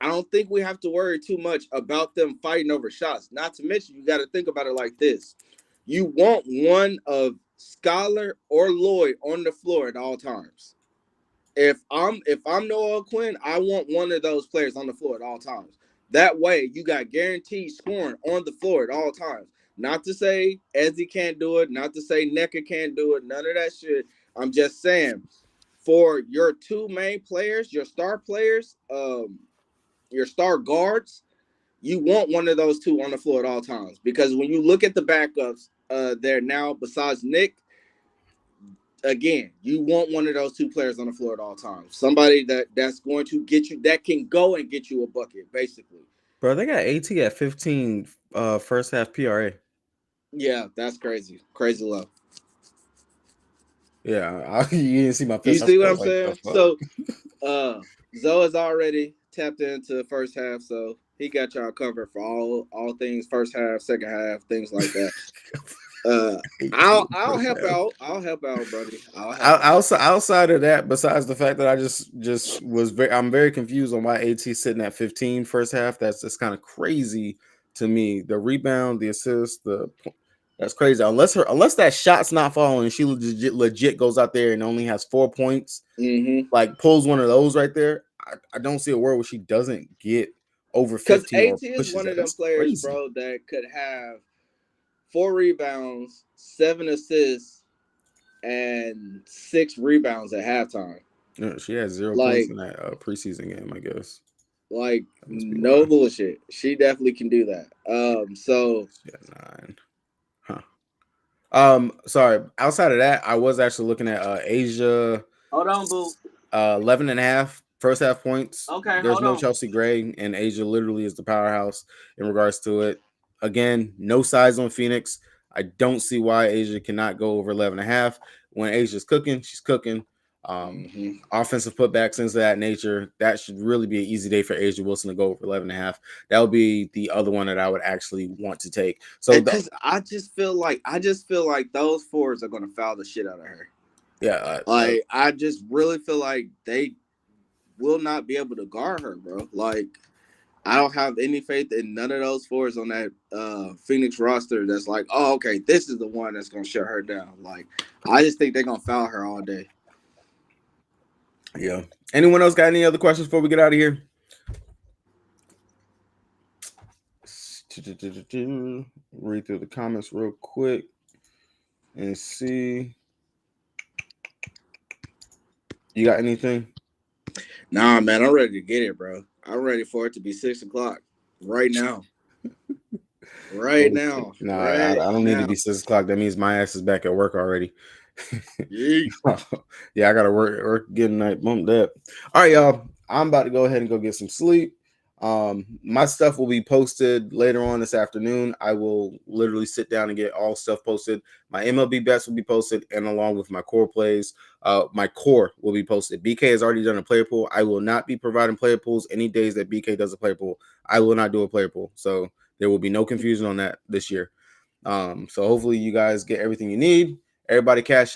I don't think we have to worry too much about them fighting over shots. Not to mention, you got to think about it like this: you want one of Scholar or Lloyd on the floor at all times. If I'm Noah Quinn, I want one of those players on the floor at all times. That way, you got guaranteed scoring on the floor at all times. Not to say Ezzy can't do it, not to say NECA can't do it, none of that shit. I'm just saying, for your two main players, your star players, your star guards, you want one of those two on the floor at all times. Because when you look at the backups, there now besides Nick, again, you want one of those two players on the floor at all times. Somebody that's going to get you, that can go and get you a bucket, basically. bro, they got AT at 15 first half PRA. Yeah, that's crazy. Crazy low. Yeah, you didn't see my You fist. I see what was I'm like, the saying? fuck. So Zoe is already tapped into the first half, so he got y'all covered for all things first half, second half, things like that. Uh, I'll First help half. out. I'll help out, buddy. I'll help out. Outside of that, besides the fact that I just was I'm very confused on why AT sitting at 15 first half. That's kind of crazy to me. The rebound, the assist, that's crazy. Unless that shot's not falling, she legit goes out there and only has 4 points. Mm-hmm. Like pulls one of those right there. I don't see a world where she doesn't get over Because 15 or AT is pushes one it. of them That's players, crazy. bro, that could have 4 rebounds, 7 assists, and 6 rebounds at halftime. Yeah, she had 0 points Like, in that preseason game. I guess like that must be no why. bullshit. She definitely can do that. So She had 9. Huh. Sorry. Outside of that, I was actually looking at Asia hold on, boo. 11 and a half first half points. Okay, There's hold no on. Chelsea Gray, and Asia literally is the powerhouse in regards to it. Again, no size on Phoenix. I don't see why Asia cannot go over 11 and a half. When Asia's cooking, she's cooking. Um, Mm-hmm. Offensive putbacks, things of that nature. That should really be an easy day for Asia Wilson to go over 11 and a half. That would be the other one that I would actually want to take. So And because I just feel like those fours are gonna foul the shit out of her. yeah, Like I just really feel like they will not be able to guard her, bro. Like I don't have any faith in none of those fours on that Phoenix roster. That's like, oh, okay, this is the one that's gonna shut her down. Like I just think they're gonna foul her all day. yeah. Anyone else got any other questions before we get out of here? Read through the comments real quick and see. You got anything? Nah, man, I'm ready to get it, bro. I'm ready for it to be 6 o'clock right now. Right now. No, I Right don't need to now. be 6 o'clock. That means my ass is back at work already. Yeet. Yeah, I gotta work getting night bumped up. All right, y'all. I'm about to go ahead and go get some sleep. My stuff will be posted later on this afternoon. I will literally sit down and get all stuff posted. My MLB bets will be posted, and along with my core plays, my core will be posted. BK has already done a player pool. I will not be providing player pools any days that BK does a player pool. I will not do a player pool, so there will be no confusion on that this year. So hopefully you guys get everything you need. Everybody cash out.